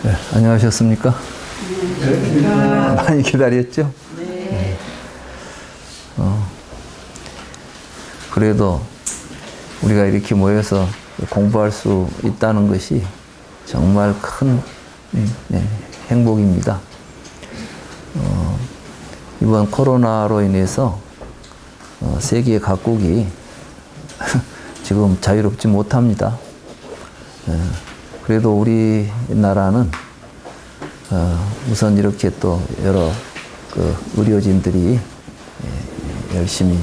네, 안녕하셨습니까? 많이 기다렸죠? 네. 그래도 우리가 이렇게 모여서 공부할 수 있다는 것이 정말 큰 행복입니다. 이번 코로나로 인해서 세계 각국이 지금 자유롭지 못합니다. 그래도 우리나라는 우선 이렇게 또 여러 의료진들이 열심히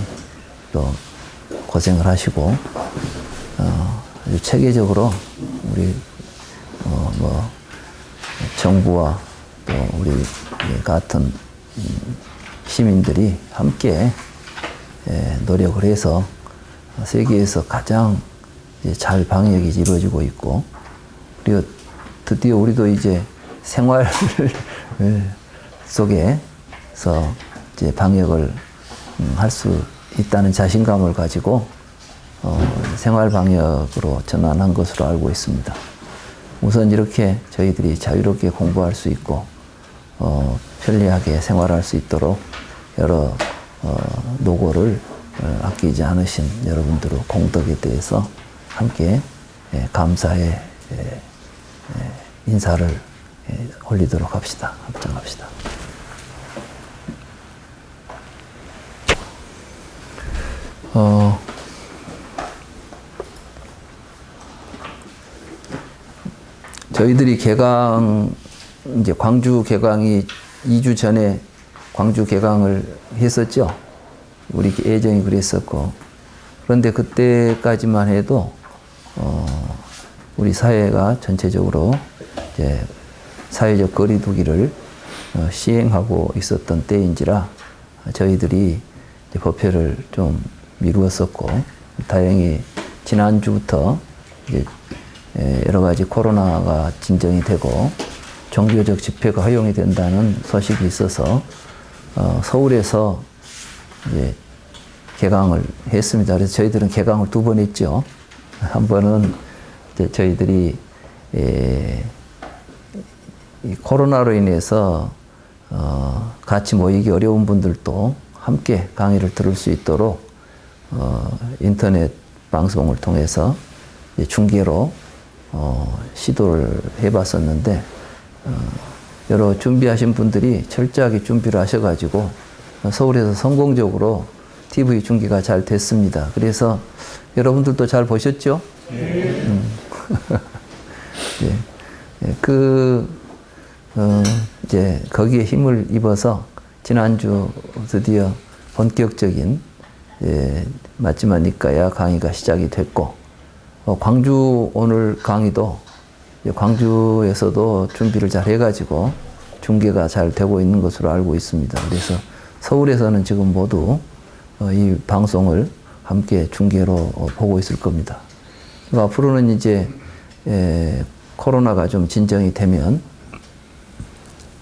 또 고생을 하시고 아주 체계적으로 우리 정부와 또 우리 같은 시민들이 함께 노력을 해서 세계에서 가장 잘 방역이 이루어지고 있고, 그리고 드디어 우리도 이제 생활 속에서 이제 방역을 할 수 있다는 자신감을 가지고 생활 방역으로 전환한 것으로 알고 있습니다. 우선 이렇게 저희들이 자유롭게 공부할 수 있고 편리하게 생활할 수 있도록 여러 노고를 아끼지 않으신 여러분들의 공덕에 대해서 함께 감사의 인사를 올리도록 합시다. 합장합시다. 저희들이 이제 광주 개강이 2주 전에 광주 개강을 했었죠. 우리 예정이 그랬었고. 그런데 그때까지만 해도, 우리 사회가 전체적으로 이제 사회적 거리두기를 시행하고 있었던 때인지라 저희들이 이제 법회를 좀 미루었었고, 다행히 지난주부터 이제 여러 가지 코로나가 진정이 되고 종교적 집회가 허용이 된다는 소식이 있어서 서울에서 이제 개강을 했습니다. 그래서 저희들은 개강을 2번 했죠. 한 번은 이제 저희들이 이 코로나로 인해서 같이 모이기 어려운 분들도 함께 강의를 들을 수 있도록 인터넷 방송을 통해서 중계로 시도를 해봤었는데 여러 준비하신 분들이 철저하게 준비를 하셔가지고 서울에서 성공적으로 TV 중계가 잘 됐습니다. 그래서 여러분들도 잘 보셨죠? 네. 이제 거기에 힘을 입어서 지난주 드디어 본격적인 맞지만 니까야 강의가 시작이 됐고, 광주 오늘 강의도 광주에서도 준비를 잘 해가지고 중계가 잘 되고 있는 것으로 알고 있습니다. 그래서 서울에서는 지금 모두 이 방송을 함께 중계로 보고 있을 겁니다. 앞으로는 이제 코로나가 좀 진정이 되면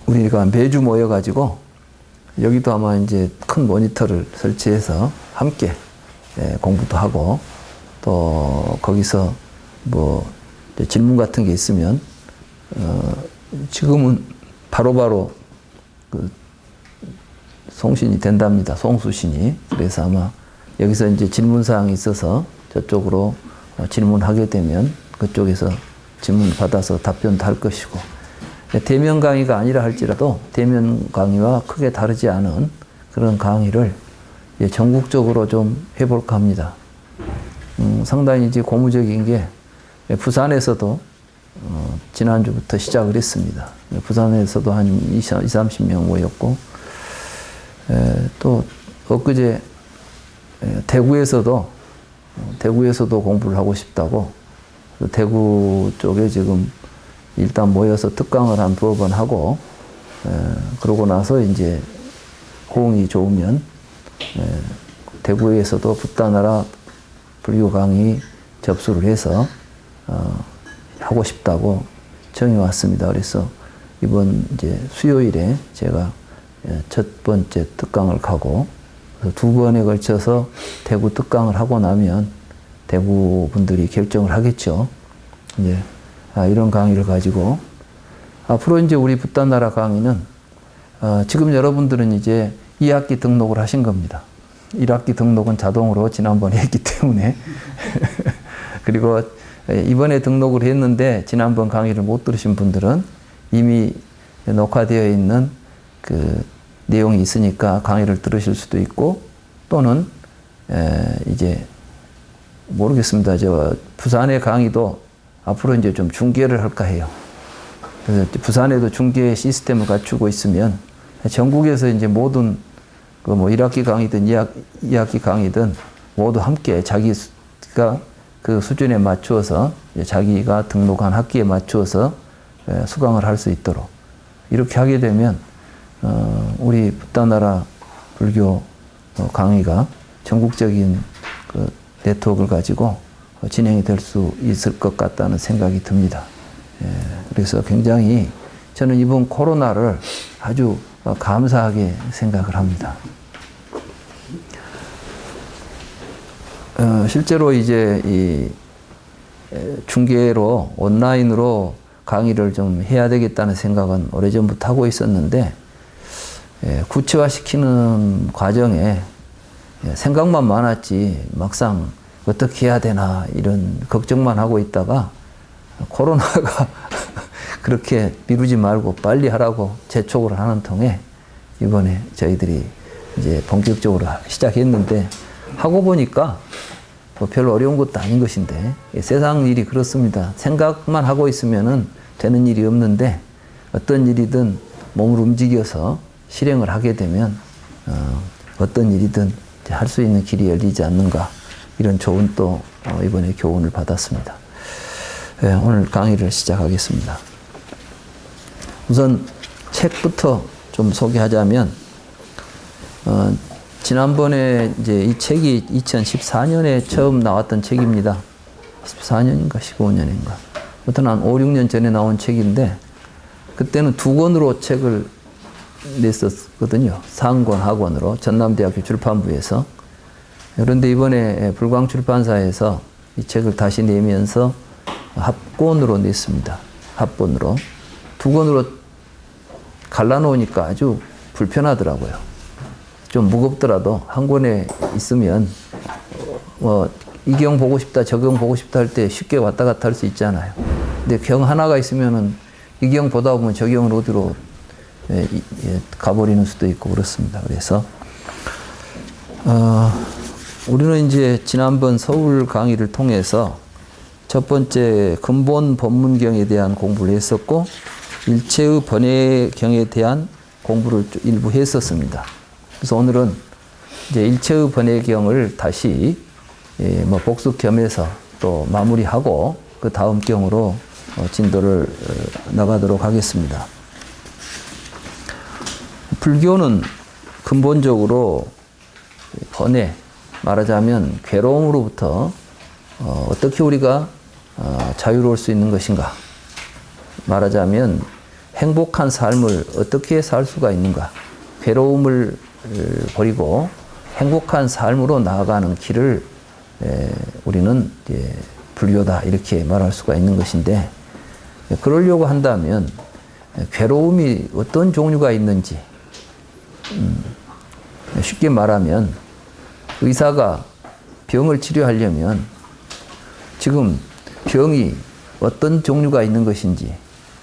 우리가 매주 모여가지고 여기도 아마 이제 큰 모니터를 설치해서 함께 공부도 하고, 또 거기서 뭐 질문 같은 게 있으면 지금은 바로바로 송신이 된답니다. 송수신이. 그래서 아마 여기서 이제 질문 사항이 있어서 저쪽으로 질문하게 되면 그쪽에서 질문 받아서 답변도 할 것이고, 대면 강의가 아니라 할지라도 대면 강의와 크게 다르지 않은 그런 강의를 전국적으로 좀 해볼까 합니다. 상당히 이제 고무적인 게 부산에서도 지난주부터 시작을 했습니다. 부산에서도 한 30명 모였고, 또 엊그제 대구에서도 공부를 하고 싶다고, 대구 쪽에 지금 일단 모여서 특강을 한 2번 하고, 그러고 나서 이제 호응이 좋으면 대구에서도 붓다나라 불교 강의 접수를 해서 하고 싶다고 정해 왔습니다. 그래서 이번 이제 수요일에 제가 첫 번째 특강을 가고, 2번에 걸쳐서 대구 특강을 하고 나면 대구 분들이 결정을 하겠죠. 이제 이런 강의를 가지고 앞으로 이제 우리 붓다나라 강의는 지금 여러분들은 이제 2학기 등록을 하신 겁니다. 1학기 등록은 자동으로 지난번에 했기 때문에 그리고 이번에 등록을 했는데 지난번 강의를 못 들으신 분들은 이미 녹화되어 있는 그 내용이 있으니까 강의를 들으실 수도 있고 또는 이제 모르겠습니다. 저 부산의 강의도 앞으로 이제 좀 중계를 할까 해요. 그래서 부산에도 중계 시스템을 갖추고 있으면 전국에서 이제 모든 그 뭐 1학기 강의든 2학기 강의든 모두 함께 자기가 그 수준에 맞추어서 자기가 등록한 학기에 맞추어서 수강을 할 수 있도록 이렇게 하게 되면 우리 붓다나라 불교 강의가 전국적인 그 네트워크를 가지고 진행이 될 수 있을 것 같다는 생각이 듭니다. 그래서 굉장히 저는 이번 코로나를 아주 감사하게 생각을 합니다. 실제로 이제 이 중계로 온라인으로 강의를 좀 해야 되겠다는 생각은 오래전부터 하고 있었는데 구체화시키는 과정에 생각만 많았지 막상 어떻게 해야 되나 이런 걱정만 하고 있다가 코로나가 그렇게 미루지 말고 빨리 하라고 재촉을 하는 통에 이번에 저희들이 이제 본격적으로 시작했는데 하고 보니까 뭐 별로 어려운 것도 아닌 것인데 세상 일이 그렇습니다. 생각만 하고 있으면은 되는 일이 없는데 어떤 일이든 몸을 움직여서 실행을 하게 되면 어떤 일이든 할 수 있는 길이 열리지 않는가 이런 좋은 또 이번에 교훈을 받았습니다. 오늘 강의를 시작하겠습니다. 우선 책부터 좀 소개하자면 지난번에 이제 이 책이 2014년에 처음 나왔던 책입니다. 14년인가 15년인가. 아무튼 한 5, 6년 전에 나온 책인데 그때는 2권으로 책을 냈었거든요. 상권학원으로 전남대학교 출판부에서. 그런데 이번에 불광출판사에서 이 책을 다시 내면서 합권으로 냈습니다. 합본으로. 2권으로 갈라놓으니까 아주 불편하더라고요. 좀 무겁더라도 한 권에 있으면 이 경 보고 싶다 저 경 보고 싶다 할 때 쉽게 왔다 갔다 할 수 있잖아요. 근데 경 하나가 있으면은 이 경 보다 보면 저 경은 어디로 가버리는 수도 있고 그렇습니다. 그래서 우리는 이제 지난번 서울 강의를 통해서 첫 번째 근본 법문경에 대한 공부를 했었고 일체의 번외경에 대한 공부를 일부 했었습니다. 그래서 오늘은 이제 일체의 번외경을 다시 뭐 복습 겸해서 또 마무리하고 그 다음 경으로 진도를 나가도록 하겠습니다. 불교는 근본적으로 번외, 말하자면 괴로움으로부터 어떻게 우리가 자유로울 수 있는 것인가, 말하자면 행복한 삶을 어떻게 살 수가 있는가, 괴로움을 버리고 행복한 삶으로 나아가는 길을 우리는 불교다 이렇게 말할 수가 있는 것인데, 그러려고 한다면 괴로움이 어떤 종류가 있는지, 쉽게 말하면 의사가 병을 치료하려면 지금 병이 어떤 종류가 있는 것인지,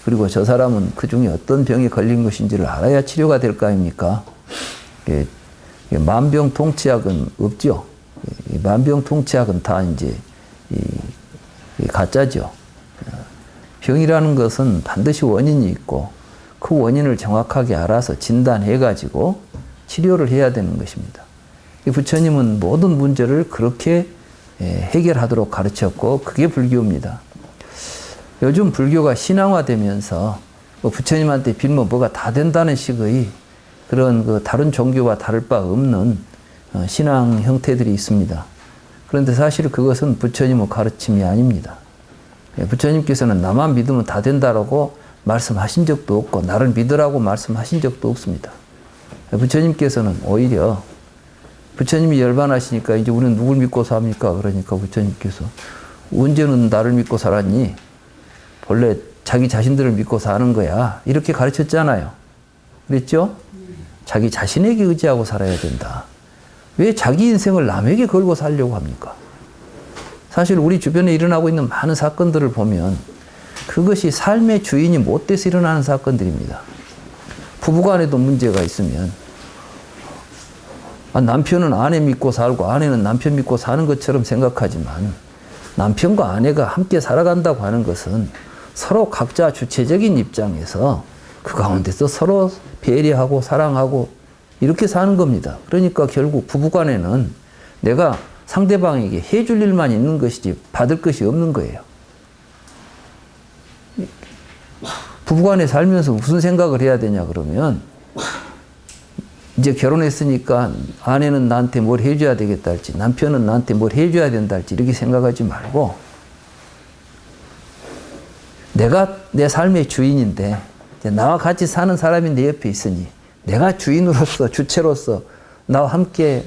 그리고 저 사람은 그 중에 어떤 병에 걸린 것인지를 알아야 치료가 될 거 아닙니까? 만병통치약은 없죠. 만병통치약은 다 이제 가짜죠. 병이라는 것은 반드시 원인이 있고 그 원인을 정확하게 알아서 진단해가지고 치료를 해야 되는 것입니다. 부처님은 모든 문제를 그렇게 해결하도록 가르쳤고 그게 불교입니다. 요즘 불교가 신앙화되면서 부처님한테 빌면 뭐가 다 된다는 식의 그런 그 다른 종교와 다를 바 없는 신앙 형태들이 있습니다. 그런데 사실 그것은 부처님의 가르침이 아닙니다. 부처님께서는 나만 믿으면 다 된다라고 말씀하신 적도 없고 나를 믿으라고 말씀하신 적도 없습니다. 부처님께서는 오히려 부처님이 열반하시니까 이제 우리는 누굴 믿고 삽니까? 그러니까 부처님께서 언제는 나를 믿고 살았니? 본래 자기 자신들을 믿고 사는 거야. 이렇게 가르쳤잖아요. 그랬죠? 자기 자신에게 의지하고 살아야 된다. 왜 자기 인생을 남에게 걸고 살려고 합니까? 사실 우리 주변에 일어나고 있는 많은 사건들을 보면 그것이 삶의 주인이 못 돼서 일어나는 사건들입니다. 부부간에도 문제가 있으면 남편은 아내 믿고 살고 아내는 남편 믿고 사는 것처럼 생각하지만 남편과 아내가 함께 살아간다고 하는 것은 서로 각자 주체적인 입장에서 그 가운데서 서로 배려하고 사랑하고 이렇게 사는 겁니다. 그러니까 결국 부부간에는 내가 상대방에게 해줄 일만 있는 것이지 받을 것이 없는 거예요. 부부간에 살면서 무슨 생각을 해야 되냐 그러면 이제 결혼했으니까 아내는 나한테 뭘 해줘야 되겠다 할지 남편은 나한테 뭘 해줘야 된다 할지 이렇게 생각하지 말고 내가 내 삶의 주인인데 나와 같이 사는 사람이 내 옆에 있으니 내가 주인으로서 주체로서 나와 함께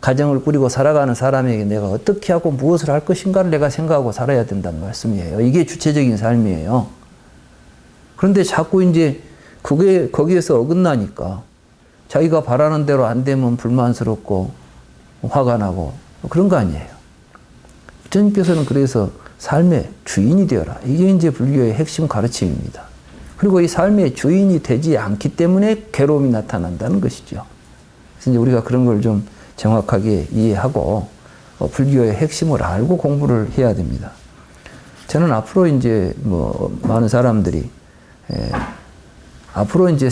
가정을 꾸리고 살아가는 사람에게 내가 어떻게 하고 무엇을 할 것인가를 내가 생각하고 살아야 된다는 말씀이에요. 이게 주체적인 삶이에요. 그런데 자꾸 이제 그게 거기에서 어긋나니까 자기가 바라는 대로 안 되면 불만스럽고 화가 나고 그런 거 아니에요. 부처님께서는 그래서 삶의 주인이 되어라. 이게 이제 불교의 핵심 가르침입니다. 그리고 이 삶의 주인이 되지 않기 때문에 괴로움이 나타난다는 것이죠. 그래서 이제 우리가 그런 걸 좀 정확하게 이해하고 불교의 핵심을 알고 공부를 해야 됩니다. 저는 앞으로 이제 많은 사람들이 앞으로 이제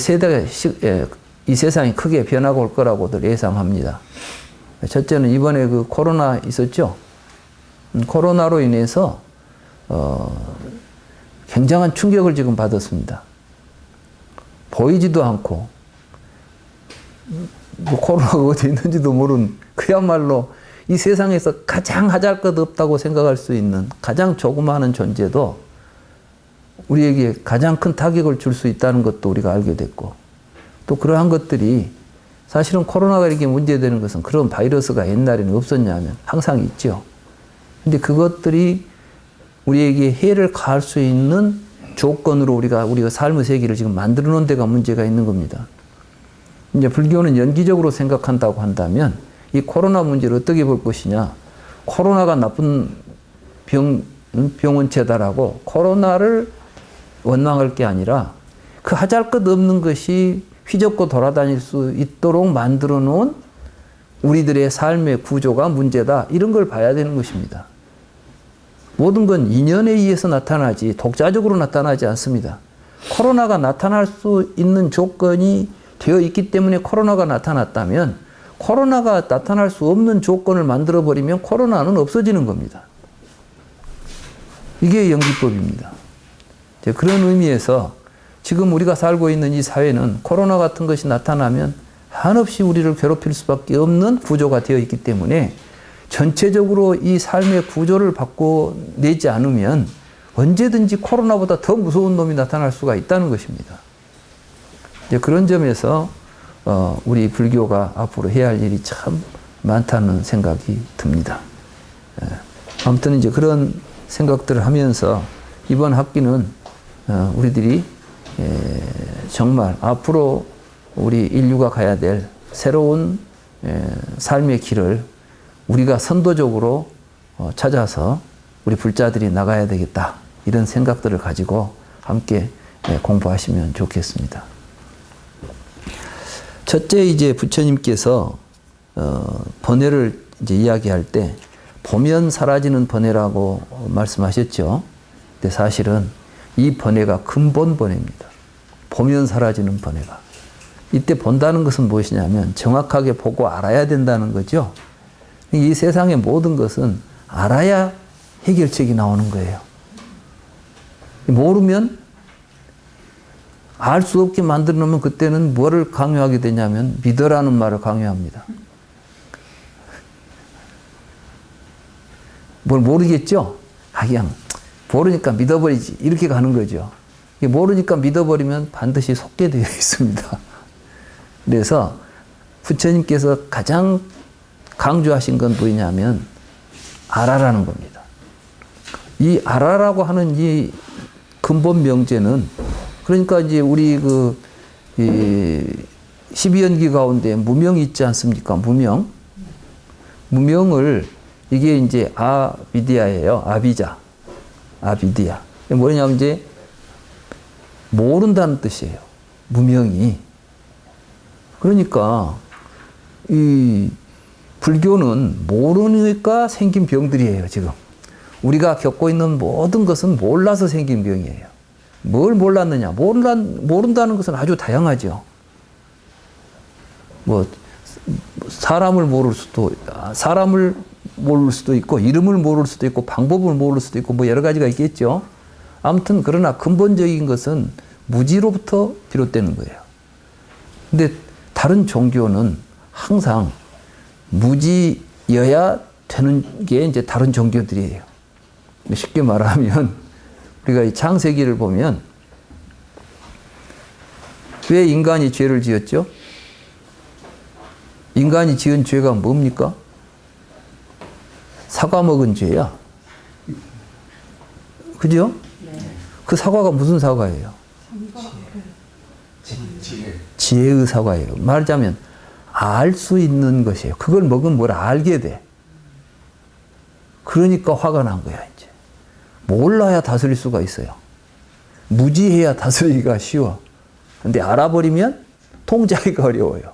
이 세상이 크게 변하고 올 거라고들 예상합니다. 첫째는 이번에 그 코로나 있었죠? 코로나로 인해서 굉장한 충격을 지금 받았습니다. 보이지도 않고 코로나가 어디 있는지도 모르는 그야말로 이 세상에서 가장 하잘것없다고 생각할 수 있는 가장 조그마한 존재도 우리에게 가장 큰 타격을 줄 수 있다는 것도 우리가 알게 됐고 또 그러한 것들이 사실은 코로나가 이렇게 문제되는 것은 그런 바이러스가 옛날에는 없었냐면 항상 있죠. 근데 그것들이 우리에게 해를 가할 수 있는 조건으로 우리가 삶의 세계를 지금 만들어 놓은 데가 문제가 있는 겁니다. 이제 불교는 연기적으로 생각한다고 한다면 이 코로나 문제를 어떻게 볼 것이냐. 코로나가 나쁜 병원체다라고 코로나를 원망할 게 아니라 그 하잘것없는 것이 휘젓고 돌아다닐 수 있도록 만들어 놓은 우리들의 삶의 구조가 문제다. 이런 걸 봐야 되는 것입니다. 모든 건 인연에 의해서 나타나지 독자적으로 나타나지 않습니다. 코로나가 나타날 수 있는 조건이 되어 있기 때문에 코로나가 나타났다면 코로나가 나타날 수 없는 조건을 만들어버리면 코로나는 없어지는 겁니다. 이게 연기법입니다. 그런 의미에서 지금 우리가 살고 있는 이 사회는 코로나 같은 것이 나타나면 한없이 우리를 괴롭힐 수밖에 없는 구조가 되어 있기 때문에 전체적으로 이 삶의 구조를 바꿔내지 않으면 언제든지 코로나보다 더 무서운 놈이 나타날 수가 있다는 것입니다. 그런 점에서 우리 불교가 앞으로 해야 할 일이 참 많다는 생각이 듭니다. 아무튼 이제 그런 생각들을 하면서 이번 학기는 우리들이 정말 앞으로 우리 인류가 가야 될 새로운 삶의 길을 우리가 선도적으로 찾아서 우리 불자들이 나가야 되겠다. 이런 생각들을 가지고 함께 공부하시면 좋겠습니다. 첫째 이제 부처님께서 번뇌를 이제 이야기할 때 보면 사라지는 번뇌라고 말씀하셨죠. 근데 사실은 이 번뇌가 근본 번뇌입니다. 보면 사라지는 번뇌가. 이때 본다는 것은 무엇이냐면 정확하게 보고 알아야 된다는 거죠. 이 세상의 모든 것은 알아야 해결책이 나오는 거예요. 모르면 알 수 없게 만들어 놓으면 그때는 뭐를 강요하게 되냐면 믿어라는 말을 강요합니다. 뭘 모르겠죠? 그냥 모르니까 믿어버리지. 이렇게 가는 거죠. 모르니까 믿어버리면 반드시 속게 되어 있습니다. 그래서 부처님께서 가장 강조하신 건 뭐냐면 알아라는 겁니다. 이 알아라고 하는 이 근본 명제는 그러니까 이제 우리 이 12연기 가운데 무명이 있지 않습니까? 무명. 무명을 이게 이제 아비디아예요. 아비자. 아비디아. 뭐냐면 이제 모른다는 뜻이에요. 무명이. 그러니까 이 불교는 모르니까 생긴 병들이에요, 지금. 우리가 겪고 있는 모든 것은 몰라서 생긴 병이에요. 뭘 몰랐느냐? 모른다는 것은 아주 다양하죠. 사람을 모를 수도 있고, 이름을 모를 수도 있고, 방법을 모를 수도 있고, 여러 가지가 있겠죠. 아무튼, 그러나 근본적인 것은 무지로부터 비롯되는 거예요. 근데 다른 종교는 항상 무지여야 되는 게 이제 다른 종교들이에요. 쉽게 말하면, 우리가 이 창세기를 보면, 왜 인간이 죄를 지었죠? 인간이 지은 죄가 뭡니까? 사과 먹은 죄야. 그죠? 네. 그 사과가 무슨 사과예요? 지혜의 사과예요. 말하자면 알 수 있는 것이에요. 그걸 먹으면 뭘 알게 돼. 그러니까 화가 난 거야, 이제. 몰라야 다스릴 수가 있어요. 무지해야 다스리기가 쉬워. 근데 알아버리면 통제하기가 어려워요.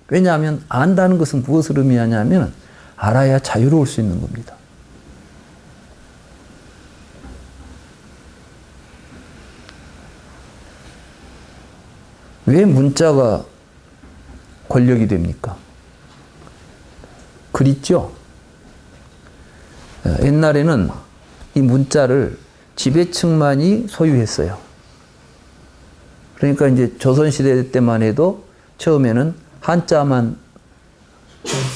왜냐하면 안다는 것은 무엇을 의미하냐면 알아야 자유로울 수 있는 겁니다. 왜 문자가 권력이 됩니까? 글 있죠? 옛날에는 이 문자를 지배층만이 소유했어요. 그러니까 이제 조선시대 때만 해도 처음에는 한자만,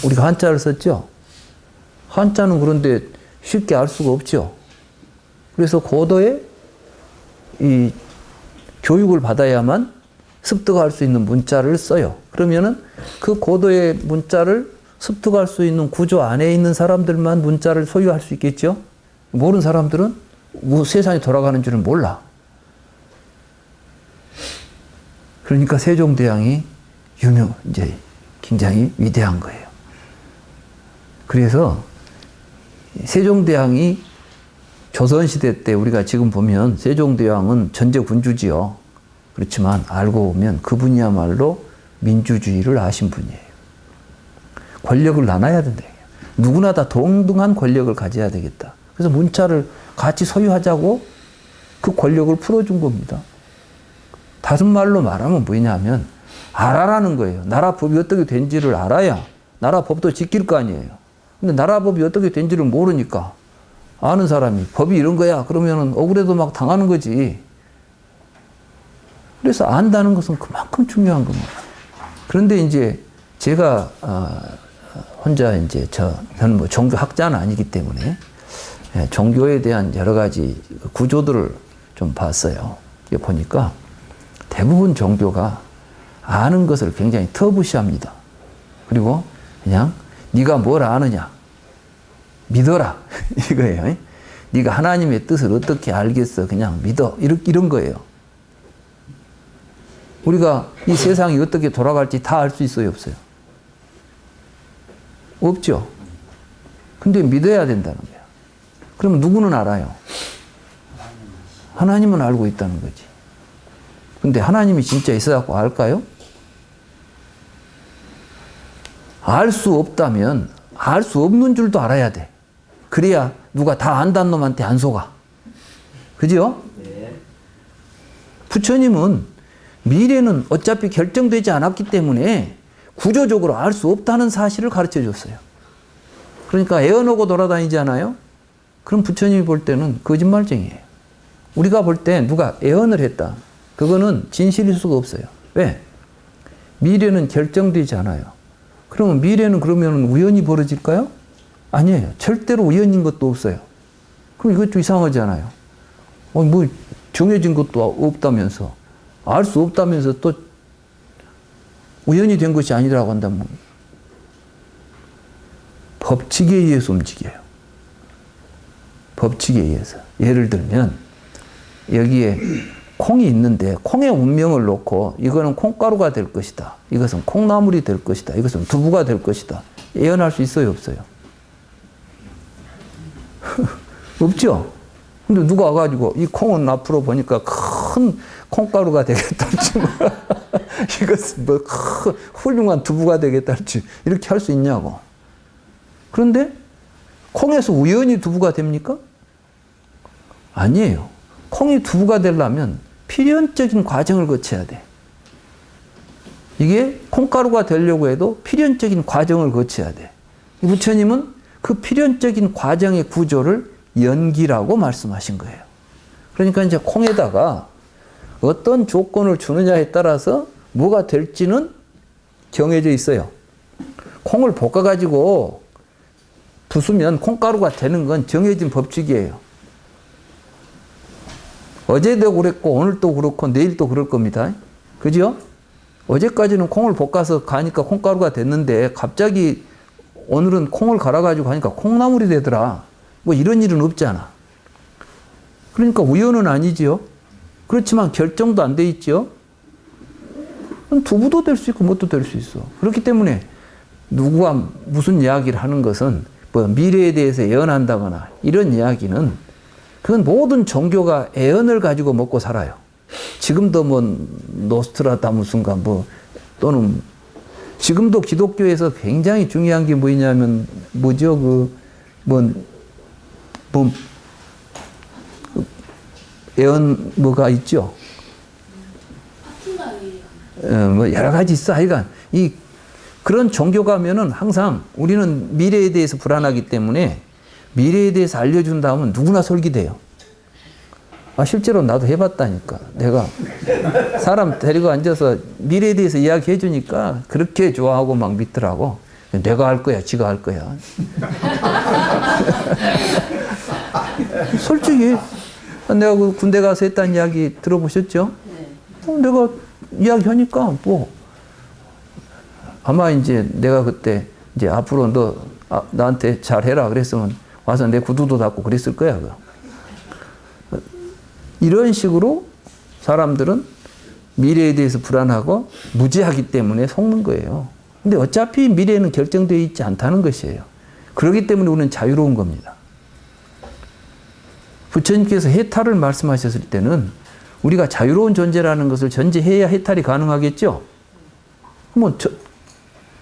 우리가 한자를 썼죠? 한자는 그런데 쉽게 알 수가 없죠. 그래서 고도의 이 교육을 받아야만 습득할 수 있는 문자를 써요. 그러면은 그 고도의 문자를 습득할 수 있는 구조 안에 있는 사람들만 문자를 소유할 수 있겠죠? 모르는 사람들은 세상이 돌아가는 줄은 몰라. 그러니까 세종대왕이 이제 굉장히 위대한 거예요. 그래서 세종대왕이 조선시대 때 우리가 지금 보면 세종대왕은 전제군주지요. 그렇지만 알고 보면 그분이야말로 민주주의를 아신 분이에요. 권력을 나눠야 된다. 누구나 다 동등한 권력을 가져야 되겠다. 그래서 문자를 같이 소유하자고 그 권력을 풀어준 겁니다. 다른 말로 말하면 뭐냐면 알아라는 거예요. 나라 법이 어떻게 된지를 알아야 나라 법도 지킬 거 아니에요. 근데 나라 법이 어떻게 된지를 모르니까 아는 사람이 법이 이런 거야 그러면 억울해도 막 당하는 거지. 그래서 안다는 것은 그만큼 중요한 겁니다. 그런데 이제 제가 혼자 이제 저는 뭐 종교학자는 아니기 때문에 종교에 대한 여러 가지 구조들을 좀 봤어요. 보니까 대부분 종교가 아는 것을 굉장히 터부시합니다. 그리고 그냥 네가 뭘 아느냐 믿어라 이거예요. 네가 하나님의 뜻을 어떻게 알겠어 그냥 믿어 이런 거예요. 우리가 이 세상이 어떻게 돌아갈지 다 알 수 있어요 없어요? 없죠. 근데 믿어야 된다는 거야. 그러면 누구는 알아요? 하나님은 알고 있다는 거지. 근데 하나님이 진짜 있어갖고 알까요? 알 수 없다면 알 수 없는 줄도 알아야 돼. 그래야 누가 다 안다는 놈한테 안 속아. 그죠? 네. 부처님은 미래는 어차피 결정되지 않았기 때문에 구조적으로 알 수 없다는 사실을 가르쳐 줬어요. 그러니까 애어놓고 돌아다니잖아요? 그럼 부처님이 볼 때는 거짓말쟁이에요. 우리가 볼 때 누가 애언을 했다. 그거는 진실일 수가 없어요. 왜? 미래는 결정되지 않아요. 그러면 미래는 그러면 우연히 벌어질까요? 아니에요. 절대로 우연인 것도 없어요. 그럼 이것도 이상하잖아요. 뭐 정해진 것도 없다면서 알 수 없다면서 또 우연히 된 것이 아니라고 한다면 법칙에 의해서 움직여요. 법칙에 의해서. 예를 들면 여기에 콩이 있는데 콩의 운명을 놓고 이거는 콩가루가 될 것이다. 이것은 콩나물이 될 것이다. 이것은 두부가 될 것이다. 예언할 수 있어요, 없어요? 없죠? 근데 누가 와가지고 이 콩은 앞으로 보니까 큰 콩가루가 되겠다 할지 이것은 뭐 큰 훌륭한 두부가 되겠다 할지 이렇게 할 수 있냐고. 그런데 콩에서 우연히 두부가 됩니까? 아니에요. 콩이 두부가 되려면 필연적인 과정을 거쳐야 돼. 이게 콩가루가 되려고 해도 필연적인 과정을 거쳐야 돼. 부처님은 그 필연적인 과정의 구조를 연기라고 말씀하신 거예요. 그러니까 이제 콩에다가 어떤 조건을 주느냐에 따라서 뭐가 될지는 정해져 있어요. 콩을 볶아가지고 부수면 콩가루가 되는 건 정해진 법칙이에요. 어제도 그랬고 오늘도 그렇고 내일도 그럴 겁니다. 그죠? 어제까지는 콩을 볶아서 가니까 콩가루가 됐는데 갑자기 오늘은 콩을 갈아가지고 하니까 콩나물이 되더라. 뭐 이런 일은 없잖아. 그러니까 우연은 아니지요. 그렇지만 결정도 안 돼 있죠. 두부도 될 수 있고 뭣도 될 수 있어. 그렇기 때문에 누구가 무슨 이야기를 하는 것은 뭐 미래에 대해서 예언한다거나 이런 이야기는 그건 모든 종교가 예언을 가지고 먹고 살아요. 지금도 뭐 노스트라다무스인가 뭐 또는 지금도 기독교에서 굉장히 중요한 게 뭐냐면 뭐죠 예언 뭐가 있죠. 뭐 여러 가지 있어. 하여간 그런 종교 가면은 항상 우리는 미래에 대해서 불안하기 때문에 미래에 대해서 알려준다 하면 누구나 솔깃해요. 실제로 나도 해봤다니까. 내가 사람 데리고 앉아서 미래에 대해서 이야기해 주니까 그렇게 좋아하고 막 믿더라고. 내가 할 거야, 지가 할 거야. 솔직히 내가 그 군대 가서 했다는 이야기 들어보셨죠? 내가 이야기하니까 뭐 아마 이제 내가 그때 이제 앞으로 너 나한테 잘해라 그랬으면 와서 내 구두도 닦고 그랬을 거야. 이런 식으로 사람들은 미래에 대해서 불안하고 무지하기 때문에 속는 거예요. 근데 어차피 미래는 결정되어 있지 않다는 것이에요. 그렇기 때문에 우리는 자유로운 겁니다. 부처님께서 해탈을 말씀하셨을 때는 우리가 자유로운 존재라는 것을 전제해야 해탈이 가능하겠죠? 뭐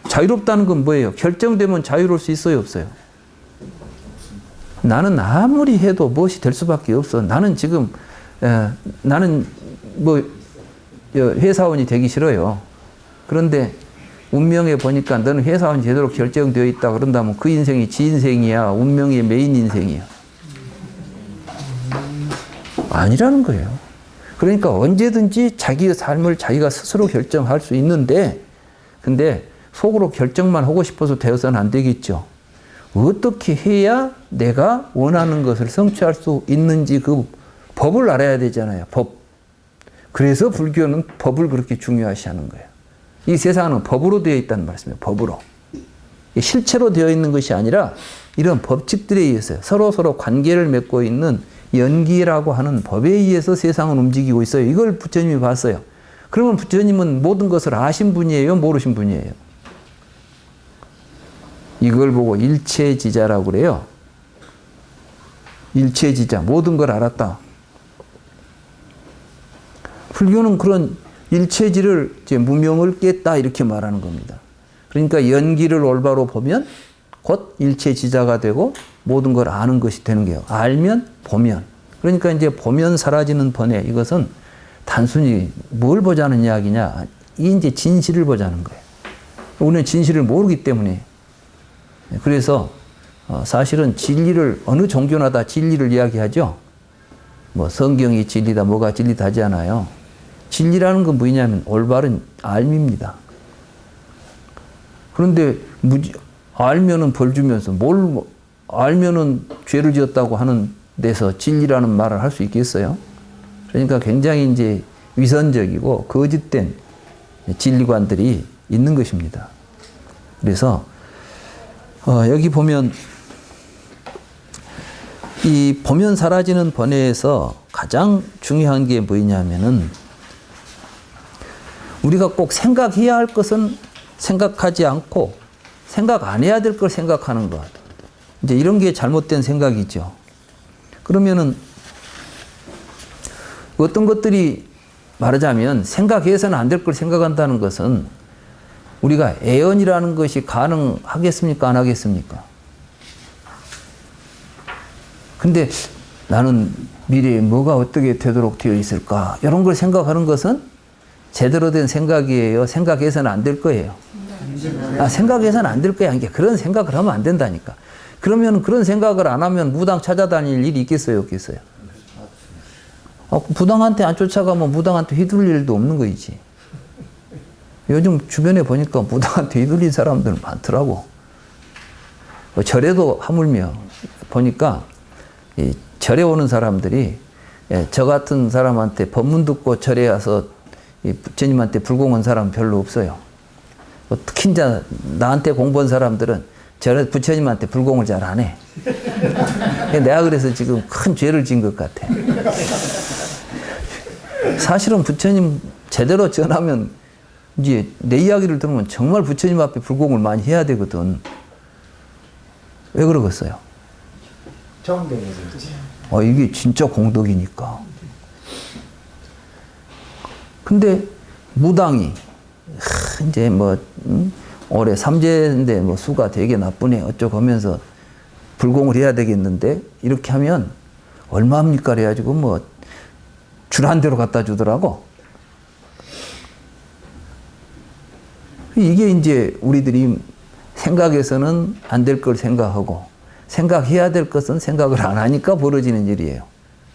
자유롭다는 건 뭐예요? 결정되면 자유로울 수 있어요, 없어요? 나는 아무리 해도 무엇이 될 수밖에 없어. 나는 지금 나는 뭐 회사원이 되기 싫어요. 그런데 운명에 보니까 너는 회사원이 제대로 결정되어 있다 그런다면 그 인생이 지 인생이야? 운명의 메인 인생이야? 아니라는 거예요. 그러니까 언제든지 자기의 삶을 자기가 스스로 결정할 수 있는데 근데 속으로 결정만 하고 싶어서 되어서는 안 되겠죠. 어떻게 해야 내가 원하는 것을 성취할 수 있는지 그 법을 알아야 되잖아요. 법. 그래서 불교는 법을 그렇게 중요시 하는 거예요. 이 세상은 법으로 되어 있다는 말씀이에요. 법으로. 실체로 되어 있는 것이 아니라 이런 법칙들에 의해서 서로 관계를 맺고 있는 연기라고 하는 법에 의해서 세상은 움직이고 있어요. 이걸 부처님이 봤어요. 그러면 부처님은 모든 것을 아신 분이에요? 모르신 분이에요? 이걸 보고 일체지자라고 그래요. 일체지자. 모든 걸 알았다. 불교는 그런 일체지를 이제 무명을 깼다 이렇게 말하는 겁니다. 그러니까 연기를 올바로 보면 곧 일체지자가 되고 모든 걸 아는 것이 되는 거예요. 알면 보면. 그러니까 이제 보면 사라지는 번뇌 이것은 단순히 뭘 보자는 이야기냐. 이 이제 진실을 보자는 거예요. 우리는 진실을 모르기 때문에. 그래서 사실은 진리를 어느 종교나 다 진리를 이야기하죠. 뭐 성경이 진리다 뭐가 진리다 하지 않아요. 진리라는 건 뭐냐면 올바른 알미입니다. 그런데 알면은 벌 주면서 뭘 알면은 죄를 지었다고 하는 데서 진리라는 말을 할 수 있겠어요? 그러니까 굉장히 이제 위선적이고 거짓된 진리관들이 있는 것입니다. 그래서 여기 보면 이 보면 사라지는 번뇌에서 가장 중요한 게 뭐냐면은 우리가 꼭 생각해야 할 것은 생각하지 않고 생각 안 해야 될 걸 생각하는 것. 이제 이런 게 잘못된 생각이죠. 그러면은 어떤 것들이 말하자면 생각해서는 안 될 걸 생각한다는 것은 우리가 애언이라는 것이 가능하겠습니까? 안 하겠습니까? 근데 나는 미래에 뭐가 어떻게 되도록 되어 있을까? 이런 걸 생각하는 것은 제대로 된 생각이에요. 생각해서는 안 될 거예요. 생각해서는 안 될 거야. 그러니까 그런 생각을 하면 안 된다니까. 그러면 그런 생각을 안 하면 무당 찾아다닐 일이 있겠어요? 없겠어요? 부당한테 안 쫓아가면 무당한테 휘둘릴 일도 없는 거이지. 요즘 주변에 보니까 무당한테 휘둘린 사람들 많더라고. 절에도 하물며 보니까 이 절에 오는 사람들이 저 같은 사람한테 법문 듣고 절에 와서 부처님한테 불공한 사람 별로 없어요. 특히 이제 나한테 공부한 사람들은 절에 부처님한테 불공을 잘 안 해. 내가 그래서 지금 큰 죄를 지은 것 같아. 사실은 부처님 제대로 전하면 이제 내 이야기를 들으면 정말 부처님 앞에 불공을 많이 해야 되거든. 왜 그러겠어요? 이게 진짜 공덕이니까. 근데 무당이 이제 올해 삼재인데 수가 되게 나쁘네 어쩌고 하면서 불공을 해야 되겠는데 이렇게 하면 얼마입니까? 그래가지고 줄 한 대로 갖다 주더라고. 이게 이제 우리들이 생각해서는 안 될 걸 생각하고 생각해야 될 것은 생각을 안 하니까 벌어지는 일이에요.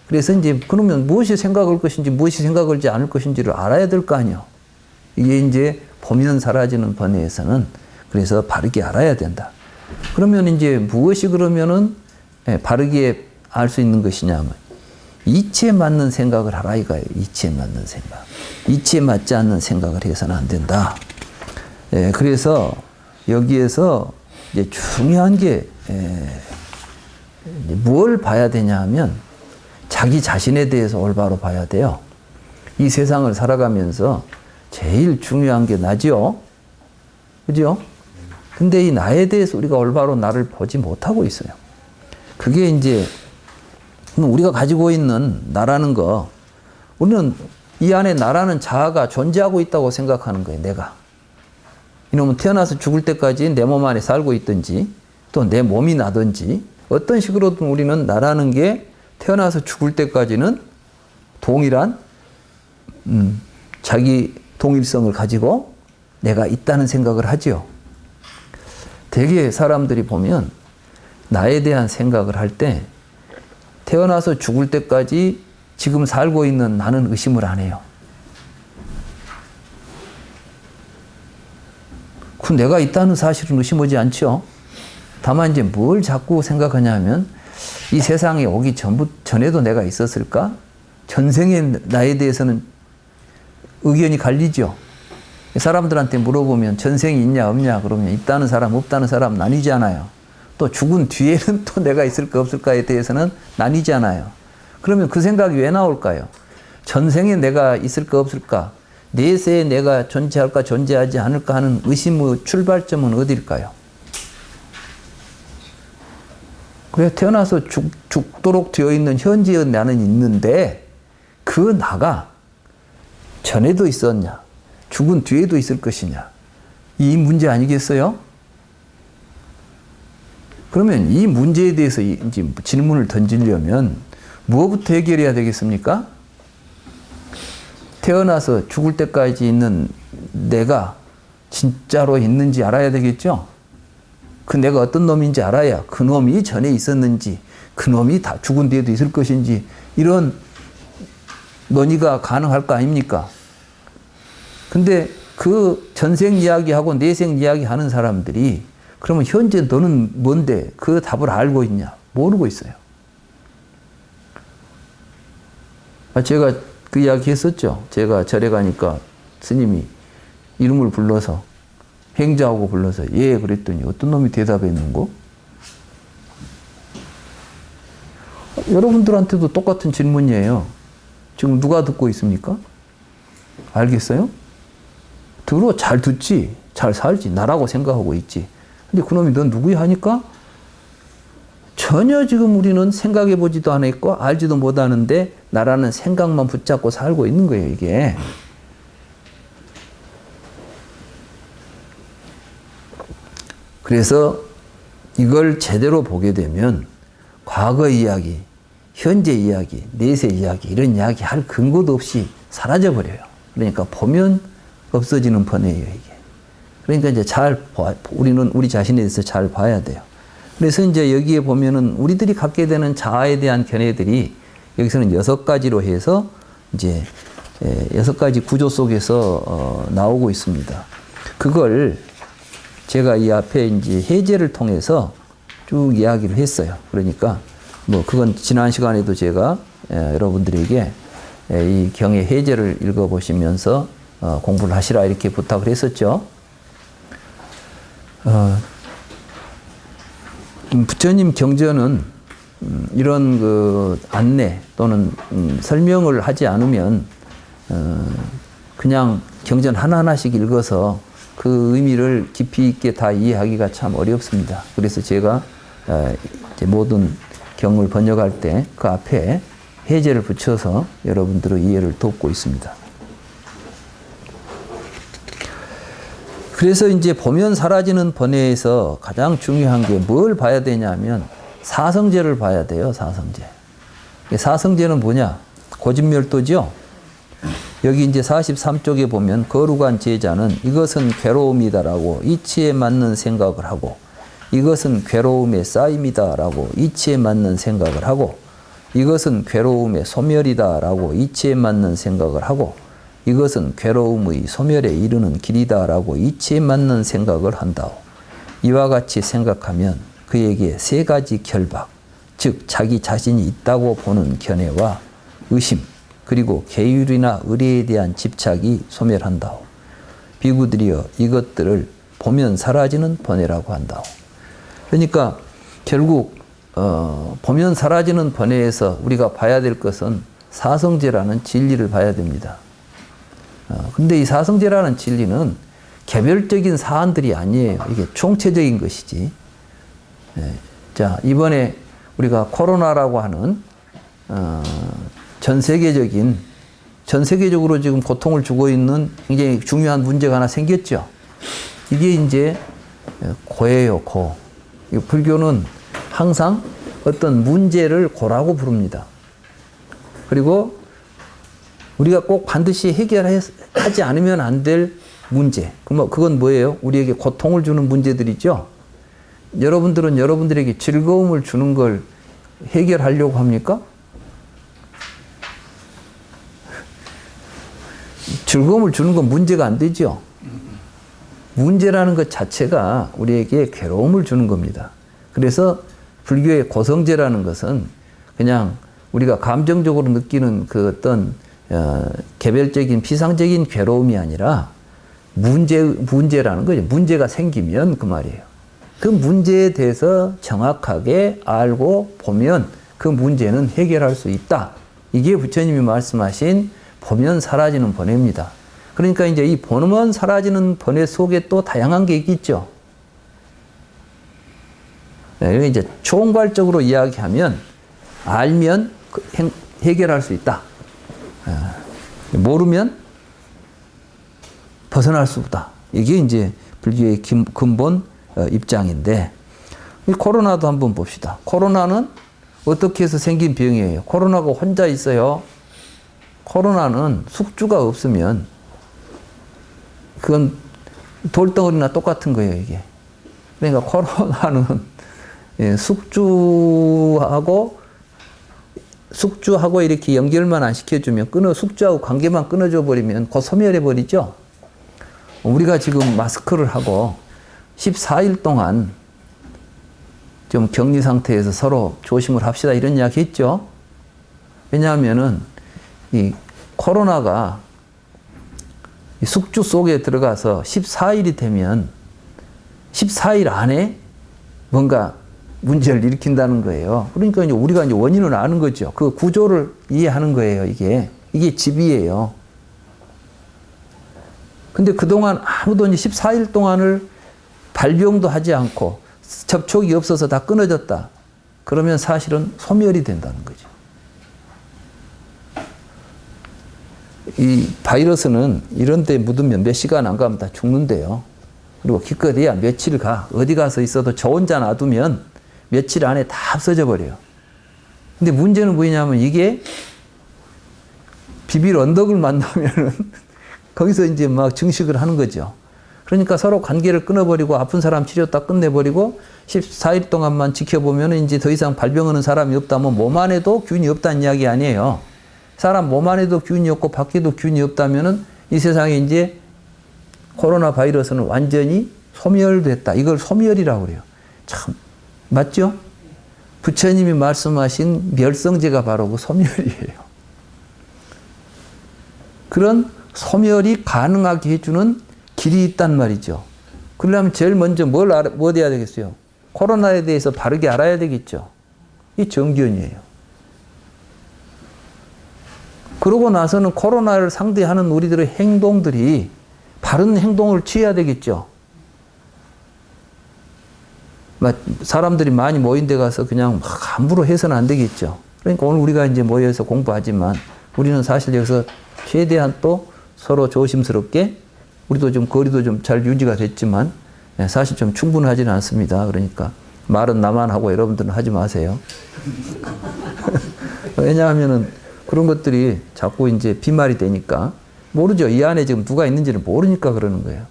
그래서 이제 그러면 무엇이 생각할 것인지 무엇이 생각하지 않을 것인지를 알아야 될 거 아니에요. 이게 이제 보면 사라지는 번뇌에서는 그래서 바르게 알아야 된다. 그러면 이제 무엇이 그러면은 바르게 알 수 있는 것이냐면 이치에 맞는 생각을 하라 이거예요. 이치에 맞는 생각. 이치에 맞지 않는 생각을 해서는 안 된다. 그래서 여기에서 이제 중요한 게 뭘 봐야 되냐 하면 자기 자신에 대해서 올바로 봐야 돼요. 이 세상을 살아가면서 제일 중요한 게 나죠. 그죠? 근데 이 나에 대해서 우리가 올바로 나를 보지 못하고 있어요. 그게 이제 우리가 가지고 있는 나라는 거, 우리는 이 안에 나라는 자아가 존재하고 있다고 생각하는 거예요. 내가. 이놈은 태어나서 죽을 때까지 내 몸 안에 살고 있든지 또 내 몸이 나든지 어떤 식으로든 우리는 나라는 게 태어나서 죽을 때까지는 동일한 자기 동일성을 가지고 내가 있다는 생각을 하지요. 대개 사람들이 보면 나에 대한 생각을 할 때 태어나서 죽을 때까지 지금 살고 있는 나는 의심을 안 해요. 그 내가 있다는 사실은 의심하지 않죠. 다만 이제 뭘 자꾸 생각하냐 하면 이 세상에 오기 전에도 내가 있었을까? 전생의 나에 대해서는 의견이 갈리죠. 사람들한테 물어보면 전생이 있냐 없냐 그러면 있다는 사람 없다는 사람 나뉘잖아요. 또 죽은 뒤에는 또 내가 있을까 없을까에 대해서는 나뉘잖아요. 그러면 그 생각이 왜 나올까요? 전생에 내가 있을까 없을까? 내세에 내가 존재할까 존재하지 않을까 하는 의심의 출발점은 어디일까요? 그래 태어나서 죽도록 되어 있는 현재의 나는 있는데 그 나가 전에도 있었냐 죽은 뒤에도 있을 것이냐 이 문제 아니겠어요? 그러면 이 문제에 대해서 이제 질문을 던지려면 무엇부터 해결해야 되겠습니까? 태어나서 죽을 때까지 있는 내가 진짜로 있는지 알아야 되겠죠? 그 내가 어떤 놈인지 알아야 그 놈이 전에 있었는지 그 놈이 다 죽은 뒤에도 있을 것인지 이런 논의가 가능할 거 아닙니까? 근데 그 전생 이야기하고 내생 이야기 하는 사람들이 그러면 현재 너는 뭔데 그 답을 알고 있냐? 모르고 있어요. 제가 그 이야기 했었죠. 제가 절에 가니까 스님이 이름을 불러서 행자하고 불러서 예 그랬더니 어떤 놈이 대답했는고? 여러분들한테도 똑같은 질문이에요. 지금 누가 듣고 있습니까? 알겠어요? 잘 듣지, 잘 살지, 나라고 생각하고 있지. 근데 그놈이 넌 누구야 하니까 전혀 지금 우리는 생각해 보지도 않았고 알지도 못하는데 나라는 생각만 붙잡고 살고 있는 거예요, 이게. 그래서 이걸 제대로 보게 되면 과거 이야기, 현재 이야기, 내세 이야기 이런 이야기 할 근거도 없이 사라져 버려요. 그러니까 보면 없어지는 번뇌예요, 이게. 그러니까 이제 우리는 우리 자신에 대해서 잘 봐야 돼요. 그래서 이제 여기에 보면은 우리들이 갖게 되는 자아에 대한 견해들이 여기서는 6가지로 해서 이제 6가지 구조 속에서 나오고 있습니다. 그걸 제가 이 앞에 이제 해제를 통해서 쭉 이야기를 했어요. 그러니까 뭐 그건 지난 시간에도 제가 여러분들에게 이 경의 해제를 읽어보시면서 공부를 하시라 이렇게 부탁을 했었죠. 부처님 경전은 이런 그 안내 또는 설명을 하지 않으면 그냥 경전 하나하나씩 읽어서 그 의미를 깊이 있게 다 이해하기가 참 어렵습니다. 그래서 제가 이제 모든 경을 번역할 때 그 앞에 해제를 붙여서 여러분들의 이해를 돕고 있습니다. 그래서 이제 보면 사라지는 번뇌에서 가장 중요한 게 뭘 봐야 되냐면 사성제를 봐야 돼요. 사성제. 사성제는 뭐냐? 고진멸도죠. 여기 이제 43쪽에 보면 거룩한 제자는 이것은 괴로움이다라고 이치에 맞는 생각을 하고 이것은 괴로움의 쌓임이다라고 이치에 맞는 생각을 하고 이것은 괴로움의 소멸이다라고 이치에 맞는 생각을 하고 이것은 괴로움의 소멸에 이르는 길이다라고 이치에 맞는 생각을 한다오. 이와 같이 생각하면 그에게 3가지 결박, 즉 자기 자신이 있다고 보는 견해와 의심, 그리고 계율이나 의례에 대한 집착이 소멸한다오. 비구들이여 이것들을 보면 사라지는 번뇌라고 한다오. 그러니까 결국 보면 사라지는 번뇌에서 우리가 봐야 될 것은 사성제라는 진리를 봐야 됩니다. 근데 이 사성제라는 진리는 개별적인 사안들이 아니에요. 이게 총체적인 것이지. 자, 이번에 우리가 코로나라고 하는 전 세계적으로 지금 고통을 주고 있는 굉장히 중요한 문제가 하나 생겼죠. 이게 이제 고예요, 고. 불교는 항상 어떤 문제를 고라고 부릅니다. 그리고 우리가 꼭 반드시 해결하지 않으면 안 될 문제. 그건 뭐예요? 우리에게 고통을 주는 문제들이죠. 여러분들은 여러분들에게 즐거움을 주는 걸 해결하려고 합니까? 즐거움을 주는 건 문제가 안 되죠. 문제라는 것 자체가 우리에게 괴로움을 주는 겁니다. 그래서 불교의 고성제라는 것은 그냥 우리가 감정적으로 느끼는 그 어떤 개별적인 피상적인 괴로움이 아니라 문제라는 거죠. 문제가 생기면 그 말이에요. 그 문제에 대해서 정확하게 알고 보면 그 문제는 해결할 수 있다. 이게 부처님이 말씀하신 보면 사라지는 번뇌입니다. 그러니까 이제 이 보면 사라지는 번뇌 속에 또 다양한 게 있겠죠. 네, 이제 총괄적으로 이야기하면 알면 해결할 수 있다. 모르면 벗어날 수 없다. 이게 이제 불교의 근본 입장인데, 이 코로나도 한번 봅시다. 코로나는 어떻게 해서 생긴 병이에요? 코로나가 혼자 있어요. 코로나는 숙주가 없으면 그건 돌덩어리나 똑같은 거예요, 이게. 그러니까 코로나는 숙주하고 이렇게 연결만 안 시켜주면 숙주하고 관계만 끊어져 버리면 곧 소멸해 버리죠. 우리가 지금 마스크를 하고 14일 동안 좀 격리 상태에서 서로 조심을 합시다 이런 이야기 했죠. 왜냐하면은 이 코로나가 이 숙주 속에 들어가서 14일이 되면 14일 안에 뭔가 문제를 일으킨다는 거예요. 그러니까 이제 우리가 이제 원인을 아는 거죠. 그 구조를 이해하는 거예요, 이게. 이게 집이에요. 근데 그동안 아무도 이제 14일 동안을 발병도 하지 않고 접촉이 없어서 다 끊어졌다. 그러면 사실은 소멸이 된다는 거죠. 이 바이러스는 이런 데 묻으면 몇 시간 안 가면 다 죽는데요. 그리고 기껏해야 며칠 가. 어디 가서 있어도 저 혼자 놔두면 며칠 안에 다 없어져 버려요. 근데 문제는 뭐냐면 이게 비빌 언덕을 만나면은 거기서 이제 막 증식을 하는 거죠. 그러니까 서로 관계를 끊어버리고 아픈 사람 치료 딱 끝내버리고 14일 동안만 지켜보면 이제 더 이상 발병하는 사람이 없다면 몸 안에도 균이 없다는 이야기 아니에요. 사람 몸 안에도 균이 없고 밖에도 균이 없다면은 이 세상에 이제 코로나 바이러스는 완전히 소멸됐다. 이걸 소멸이라고 그래요. 참, 맞죠? 부처님이 말씀하신 멸성제가 바로 그 소멸이에요. 그런 소멸이 가능하게 해주는 길이 있단 말이죠. 그러려면 제일 먼저 뭐 해야 되겠어요? 코로나에 대해서 바르게 알아야 되겠죠. 이 정견이에요. 그러고 나서는 코로나를 상대하는 우리들의 행동들이 바른 행동을 취해야 되겠죠. 사람들이 많이 모인 데 가서 그냥 막 함부로 해서는 안 되겠죠. 그러니까 오늘 우리가 이제 모여서 공부하지만 우리는 사실 여기서 최대한 또 서로 조심스럽게 우리도 좀 거리도 좀 잘 유지가 됐지만 사실 좀 충분하지는 않습니다. 그러니까 말은 나만 하고 여러분들은 하지 마세요. 왜냐하면은 그런 것들이 자꾸 이제 비말이 되니까 모르죠. 이 안에 지금 누가 있는지를 모르니까 그러는 거예요.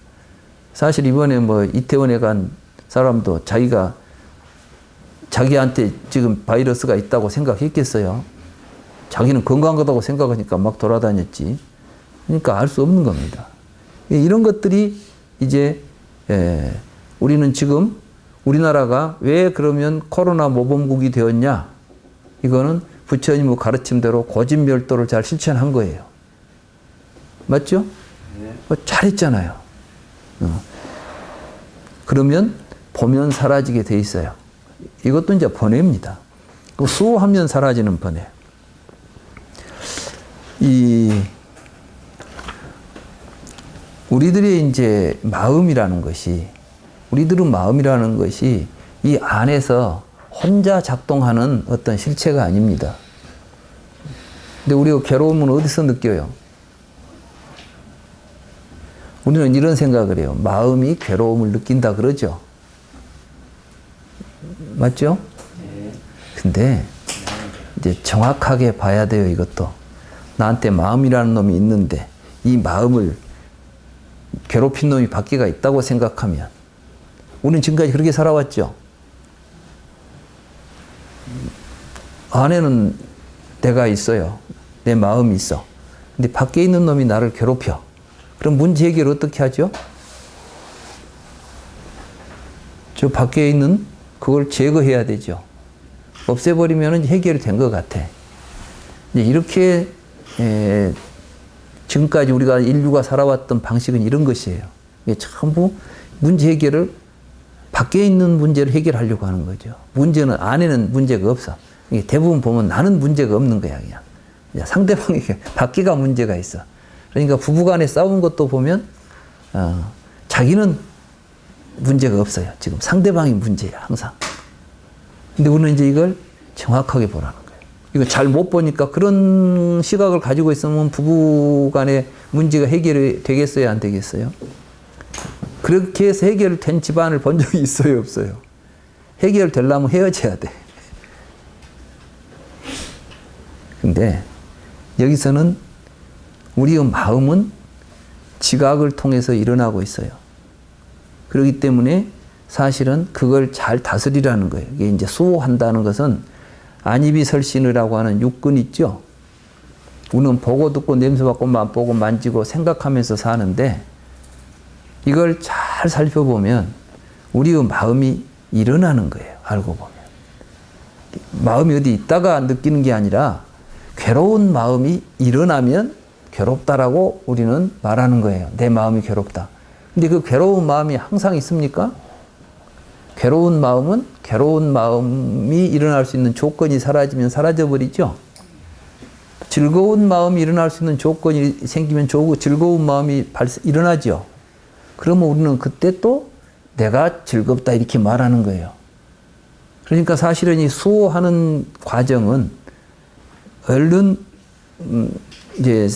사실 이번에 뭐 이태원에 간 사람도 자기한테 지금 바이러스가 있다고 생각했겠어요. 자기는 건강하다고 생각하니까 막 돌아다녔지. 그러니까 알 수 없는 겁니다. 이런 것들이 이제 우리는 지금 우리나라가 왜 그러면 코로나 모범국이 되었냐? 이거는 부처님의 가르침대로 고진멸도를 잘 실천한 거예요. 맞죠? 네. 잘했잖아요. 그러면 보면 사라지게 돼 있어요. 이것도 이제 번뇌입니다. 수호하면 사라지는 번뇌. 우리들의 이제 마음이라는 것이 이 안에서 혼자 작동하는 어떤 실체가 아닙니다. 근데 우리가 괴로움은 어디서 느껴요? 우리는 이런 생각을 해요. 마음이 괴로움을 느낀다 그러죠. 맞죠? 근데 이제 정확하게 봐야 돼요, 이것도. 나한테 마음이라는 놈이 있는데 이 마음을 괴롭힌 놈이 밖에가 있다고 생각하면 우리는 지금까지 그렇게 살아왔죠. 안에는 내가 있어요. 내 마음이 있어. 근데 밖에 있는 놈이 나를 괴롭혀. 그럼 문제 해결을 어떻게 하죠? 저 밖에 있는 그걸 제거해야 되죠. 없애버리면 해결이 된 것 같아. 이렇게 지금까지 우리가 인류가 살아왔던 방식은 이런 것이에요. 전부 문제 해결을 밖에 있는 문제를 해결하려고 하는 거죠. 문제는 안에는 문제가 없어. 대부분 보면 나는 문제가 없는 거야, 그냥. 상대방이 밖에가 문제가 있어. 그러니까 부부간에 싸운 것도 보면 자기는 문제가 없어요. 지금 상대방이 문제야, 항상. 근데 우리는 이제 이걸 정확하게 보라는 거예요. 이거 잘 못 보니까 그런 시각을 가지고 있으면 부부간에 문제가 해결이 되겠어요, 안 되겠어요? 그렇게 해서 해결된 집안을 본 적이 있어요, 없어요? 해결되려면 헤어져야 돼. 근데 여기서는 우리의 마음은 지각을 통해서 일어나고 있어요. 그렇기 때문에 사실은 그걸 잘 다스리라는 거예요. 이게 이제 수호한다는 것은 안이비설신이라고 하는 육근 있죠. 우리는 보고 듣고 냄새 맡고 맛보고 만지고 생각하면서 사는데 이걸 잘 살펴보면 우리의 마음이 일어나는 거예요. 알고 보면. 마음이 어디 있다가 느끼는 게 아니라 괴로운 마음이 일어나면 괴롭다라고 우리는 말하는 거예요. 내 마음이 괴롭다. 근데 그 괴로운 마음이 항상 있습니까? 괴로운 마음은 괴로운 마음이 일어날 수 있는 조건이 사라지면 사라져버리죠. 즐거운 마음이 일어날 수 있는 조건이 생기면 즐거운 마음이 일어나죠. 그러면 우리는 그때 또 내가 즐겁다 이렇게 말하는 거예요. 그러니까 사실은 이 수호하는 과정은 얼른 이제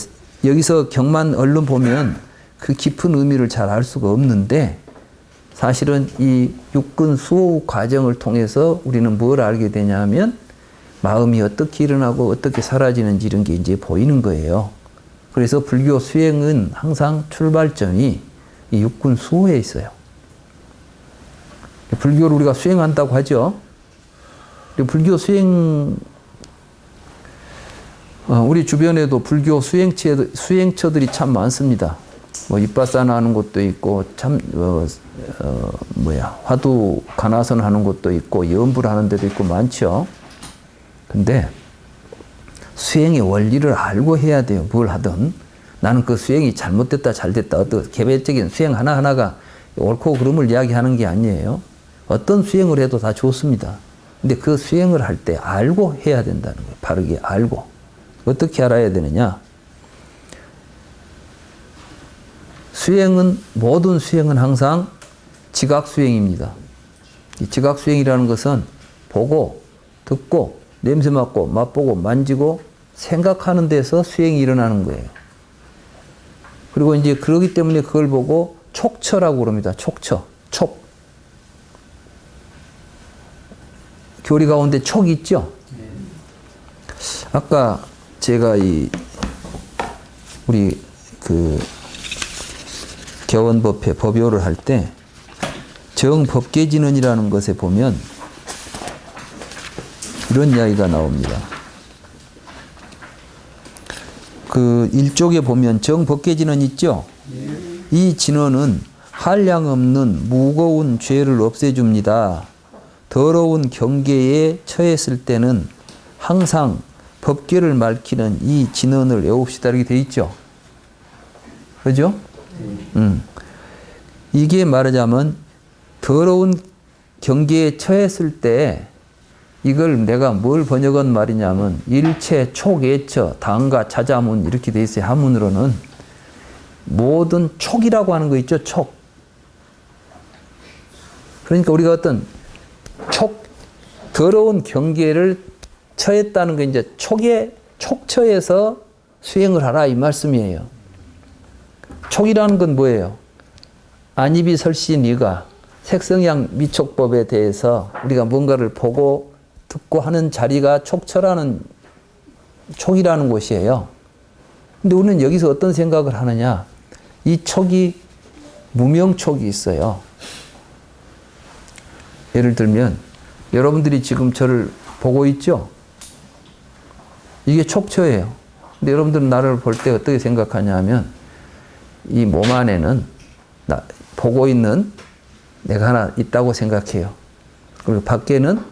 여기서 경만 얼른 보면 그 깊은 의미를 잘 알 수가 없는데 사실은 이 육근 수호 과정을 통해서 우리는 뭘 알게 되냐면 마음이 어떻게 일어나고 어떻게 사라지는지 이런 게 이제 보이는 거예요. 그래서 불교 수행은 항상 출발점이 이 육근 수호에 있어요. 불교를 우리가 수행한다고 하죠. 불교 수행, 우리 주변에도 불교 수행처들이 참 많습니다. 뭐 입바사나 하는 곳도 있고 화두 간화선 하는 곳도 있고 염불 하는 데도 있고 많죠. 근데 수행의 원리를 알고 해야 돼요. 뭘 하든. 나는 그 수행이 잘못됐다 잘됐다 어떤 개별적인 수행 하나하나가 옳고 그름을 이야기하는 게 아니에요. 어떤 수행을 해도 다 좋습니다. 근데 그 수행을 할 때 알고 해야 된다는 거예요. 바르게 알고. 어떻게 알아야 되느냐? 모든 수행은 항상 지각수행입니다. 이 지각수행이라는 것은 보고, 듣고, 냄새 맡고, 맛보고, 만지고, 생각하는 데서 수행이 일어나는 거예요. 그리고 이제 그러기 때문에 그걸 보고 촉처라고 그럽니다. 촉처. 촉. 교리 가운데 촉이 있죠? 아까 제가 우리 개원법회 법요를 할 때 정법계진언이라는 것에 보면 이런 이야기가 나옵니다. 그 1쪽에 보면 정법계진언 있죠? 이 진언은 한량 없는 무거운 죄를 없애줍니다. 더러운 경계에 처했을 때는 항상 법계를 밝히는 이 진언을 외웁시다 이렇게 돼 있죠. 그죠? 이게 말하자면 더러운 경계에 처했을 때 이걸 내가 뭘 번역한 말이냐면 일체 촉예처 당가 자자문 이렇게 돼 있어요. 한문으로는 모든 촉이라고 하는 거 있죠. 촉. 그러니까 우리가 어떤 더러운 경계를 처했다는 게 이제 촉처에서 수행을 하라 이 말씀이에요. 촉이라는 건 뭐예요? 안입이 설신이가 색성양 미촉법에 대해서 우리가 뭔가를 보고 듣고 하는 자리가 촉처라는 촉이라는 곳이에요. 근데 우리는 여기서 어떤 생각을 하느냐? 이 촉이 무명촉이 있어요. 예를 들면 여러분들이 지금 저를 보고 있죠? 이게 촉처예요. 근데 여러분들은 나를 볼 때 어떻게 생각하냐 하면 이 몸 안에는 보고 있는 내가 하나 있다고 생각해요. 그리고 밖에는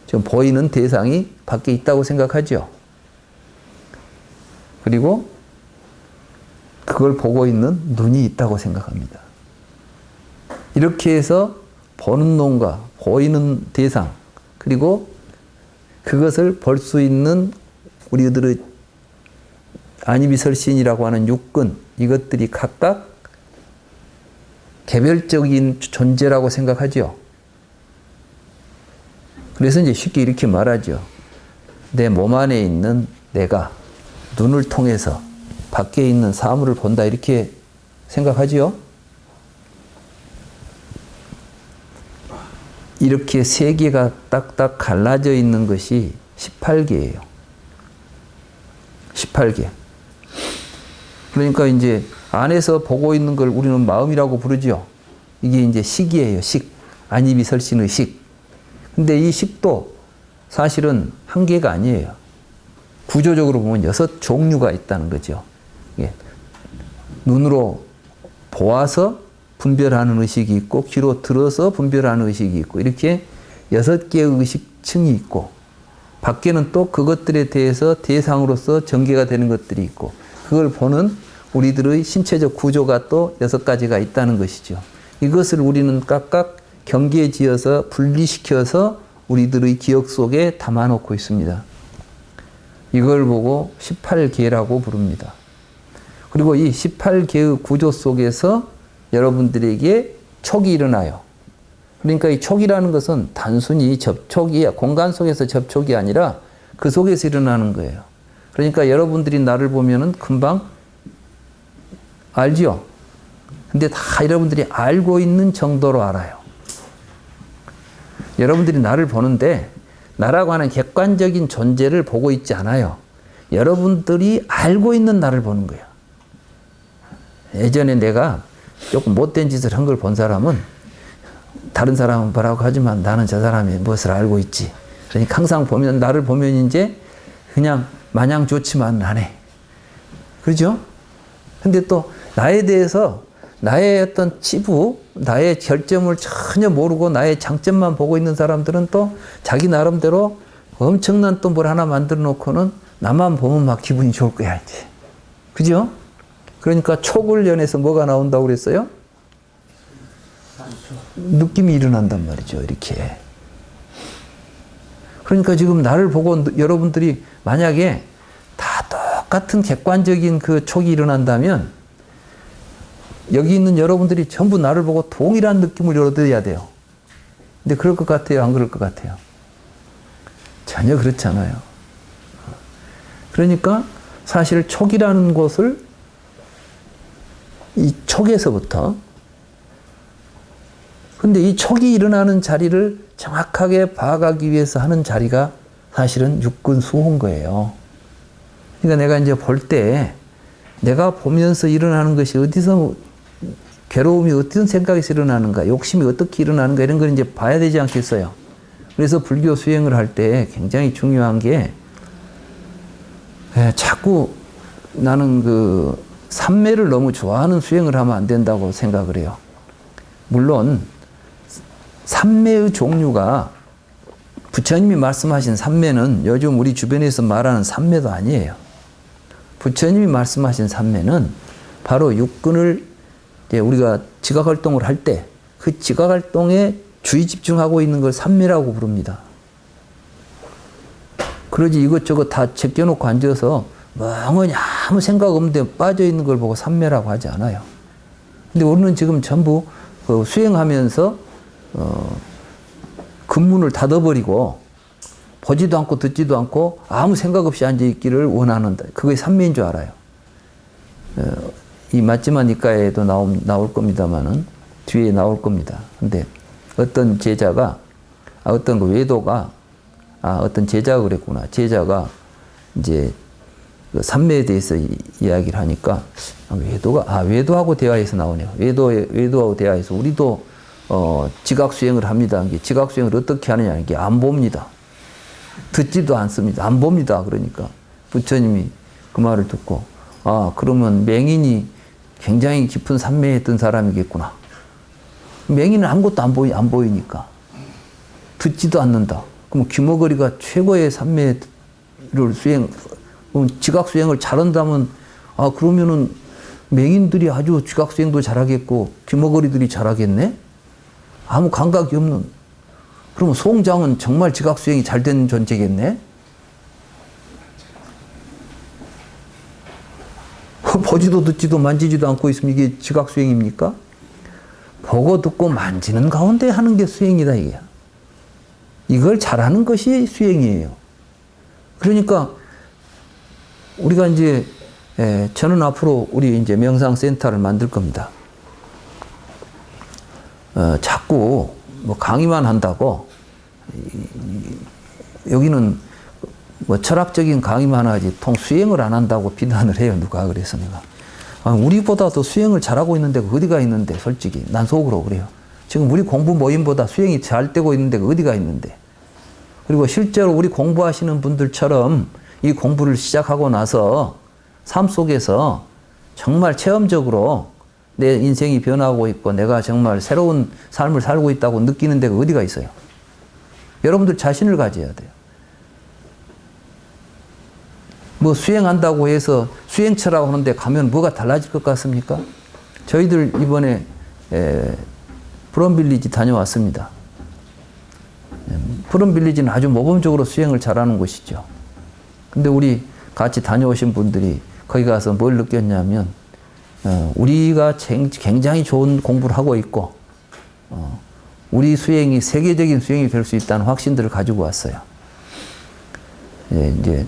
지금 보이는 대상이 밖에 있다고 생각하죠. 그리고 그걸 보고 있는 눈이 있다고 생각합니다. 이렇게 해서 보는 놈과 보이는 대상 그리고 그것을 볼 수 있는 우리들의 안입이설신이라고 하는 육근 이것들이 각각 개별적인 존재라고 생각하죠. 그래서 이제 쉽게 이렇게 말하죠. 내 몸 안에 있는 내가 눈을 통해서 밖에 있는 사물을 본다 이렇게 생각하지요. 이렇게 세 개가 딱딱 갈라져 있는 것이 18개예요. 18개. 그러니까 이제 안에서 보고 있는 걸 우리는 마음이라고 부르죠. 이게 이제 식이에요. 식. 안입이 설신의 식. 근데 이 식도 사실은 한 개가 아니에요. 구조적으로 보면 6종류가 있다는 거죠. 예. 눈으로 보아서 분별하는 의식이 있고 귀로 들어서 분별하는 의식이 있고 이렇게 6개의 의식층이 있고 밖에는 또 그것들에 대해서 대상으로서 전개가 되는 것들이 있고 그걸 보는 우리들의 신체적 구조가 또 6가지가 있다는 것이죠. 이것을 우리는 각각 경계지어서 분리시켜서 우리들의 기억 속에 담아놓고 있습니다. 이걸 보고 18계라고 부릅니다. 그리고 이 18계의 구조 속에서 여러분들에게 촉이 일어나요. 그러니까 이 촉이라는 것은 단순히 접촉이, 공간 속에서 접촉이 아니라 그 속에서 일어나는 거예요. 그러니까 여러분들이 나를 보면은 금방 알지요? 근데 다 여러분들이 알고 있는 정도로 알아요. 여러분들이 나를 보는데 나라고 하는 객관적인 존재를 보고 있지 않아요. 여러분들이 알고 있는 나를 보는 거예요. 예전에 내가 조금 못된 짓을 한 걸 본 사람은 다른 사람은 뭐라고 하지만 나는 저 사람이 무엇을 알고 있지. 그러니까 항상 보면, 나를 보면 이제 그냥 마냥 좋지만은 안 해. 그렇죠? 근데 또 나에 대해서 나의 어떤 치부, 나의 결점을 전혀 모르고 나의 장점만 보고 있는 사람들은 또 자기 나름대로 엄청난 또 뭘 하나 만들어 놓고는 나만 보면 막 기분이 좋을 거야, 이제. 그죠? 그러니까 촉을연해서 뭐가 나온다고 그랬어요? 느낌이 일어난단 말이죠, 이렇게. 그러니까 지금 나를 보고 여러분들이 만약에 다 똑같은 객관적인 그 촉이 일어난다면 여기 있는 여러분들이 전부 나를 보고 동일한 느낌을 얻어야 돼요. 근데 그럴 것 같아요? 안 그럴 것 같아요? 전혀 그렇지 않아요. 그러니까 사실 촉이라는 것을 이 촉에서부터, 근데 이 촉이 일어나는 자리를 정확하게 봐가기 위해서 하는 자리가 사실은 육근 수호인 거예요. 그러니까 내가 이제 볼 때 내가 보면서 일어나는 것이 어디서, 괴로움이 어떤 생각에서 일어나는가, 욕심이 어떻게 일어나는가, 이런 걸 이제 봐야 되지 않겠어요. 그래서 불교 수행을 할 때 굉장히 중요한 게, 자꾸 나는 그 삼매를 너무 좋아하는 수행을 하면 안 된다고 생각을 해요. 물론 삼매의 종류가, 부처님이 말씀하신 삼매는 요즘 우리 주변에서 말하는 삼매도 아니에요. 부처님이 말씀하신 삼매는 바로 육근을 우리가 지각활동을 할 때 그 지각활동에 주의 집중하고 있는 걸 삼매라고 부릅니다. 그러지 이것저것 다 제껴놓고 앉아서 멍하니 아무 생각 없는데 빠져있는 걸 보고 삼매라고 하지 않아요. 근데 우리는 지금 전부 그 수행하면서 근문을 닫아버리고 보지도 않고 듣지도 않고 아무 생각 없이 앉아있기를 원하는, 그게 삼매인 줄 알아요. 이 맞지마 니까에도 나올 겁니다만은, 뒤에 나올 겁니다. 근데 어떤 제자가, 어떤 그 외도가, 어떤 제자가 그랬구나. 제자가 이제 그 삼매에 대해서 이야기를 하니까, 외도하고 대화해서 나오네요. 외도하고 대화해서 우리도 지각수행을 합니다. 지각수행을 어떻게 하느냐, 이게 안 봅니다. 듣지도 않습니다. 안 봅니다. 그러니까 부처님이 그 말을 듣고, 그러면 맹인이 굉장히 깊은 삼매에 있던 사람이겠구나. 맹인은 아무것도 안 보이니까. 듣지도 않는다. 그럼 귀머거리가 최고의 삼매를 지각수행을 잘한다면, 그러면은 맹인들이 아주 지각수행도 잘하겠고, 귀머거리들이 잘하겠네? 아무 감각이 없는. 그러면 송장은 정말 지각수행이 잘 된 존재겠네? 보지도 듣지도 만지지도 않고 있으면 이게 지각수행입니까? 보고 듣고 만지는 가운데 하는 게 수행이다, 이게. 이걸 잘하는 것이 수행이에요. 그러니까 우리가 이제, 저는 앞으로 우리 이제 명상센터를 만들 겁니다. 자꾸 뭐 강의만 한다고, 여기는 뭐 철학적인 강의만 하지 수행을 안 한다고 비난을 해요. 누가 그래서 내가. 우리보다 더 수행을 잘하고 있는 데가 어디가 있는데, 솔직히. 난 속으로 그래요. 지금 우리 공부 모임보다 수행이 잘 되고 있는 데가 어디가 있는데. 그리고 실제로 우리 공부하시는 분들처럼 이 공부를 시작하고 나서 삶 속에서 정말 체험적으로 내 인생이 변하고 있고 내가 정말 새로운 삶을 살고 있다고 느끼는 데가 어디가 있어요? 여러분들 자신을 가져야 돼요. 뭐 수행한다고 해서 수행처라고 하는데 가면 뭐가 달라질 것 같습니까? 저희들 이번에 푸른빌리지 다녀왔습니다. 푸른빌리지는 아주 모범적으로 수행을 잘하는 곳이죠. 근데 우리 같이 다녀오신 분들이 거기 가서 뭘 느꼈냐면 우리가 굉장히 좋은 공부를 하고 있고 우리 수행이 세계적인 수행이 될 수 있다는 확신들을 가지고 왔어요. 예, 이제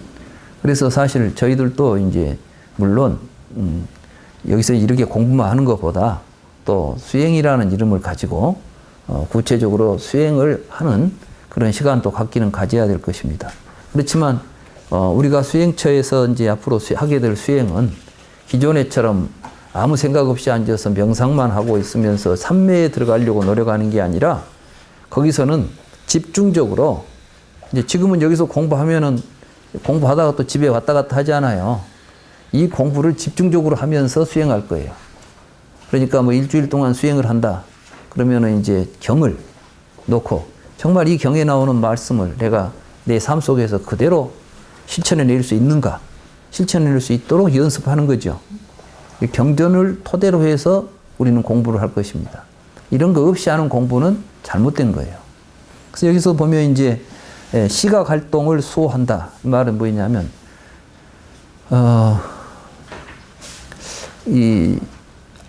그래서 사실 저희들도 이제 물론 여기서 이렇게 공부만 하는 것보다 또 수행이라는 이름을 가지고 구체적으로 수행을 하는 그런 시간도 갖기는 가져야 될 것입니다. 그렇지만 우리가 수행처에서 이제 앞으로 하게 될 수행은 기존에처럼 아무 생각 없이 앉아서 명상만 하고 있으면서 삼매에 들어가려고 노력하는 게 아니라 거기서는 집중적으로 이제 지금은 여기서 공부하면은 공부하다가 또 집에 왔다 갔다 하잖아요. 이 공부를 집중적으로 하면서 수행할 거예요. 그러니까 뭐 일주일 동안 수행을 한다. 그러면은 이제 경을 놓고 정말 이 경에 나오는 말씀을 내가 내 삶 속에서 그대로 실천해낼 수 있는가? 실천해낼 수 있도록 연습하는 거죠. 경전을 토대로 해서 우리는 공부를 할 것입니다. 이런 거 없이 하는 공부는 잘못된 거예요. 그래서 여기서 보면 이제 시각 활동을 수호한다. 이 말은 뭐냐면 이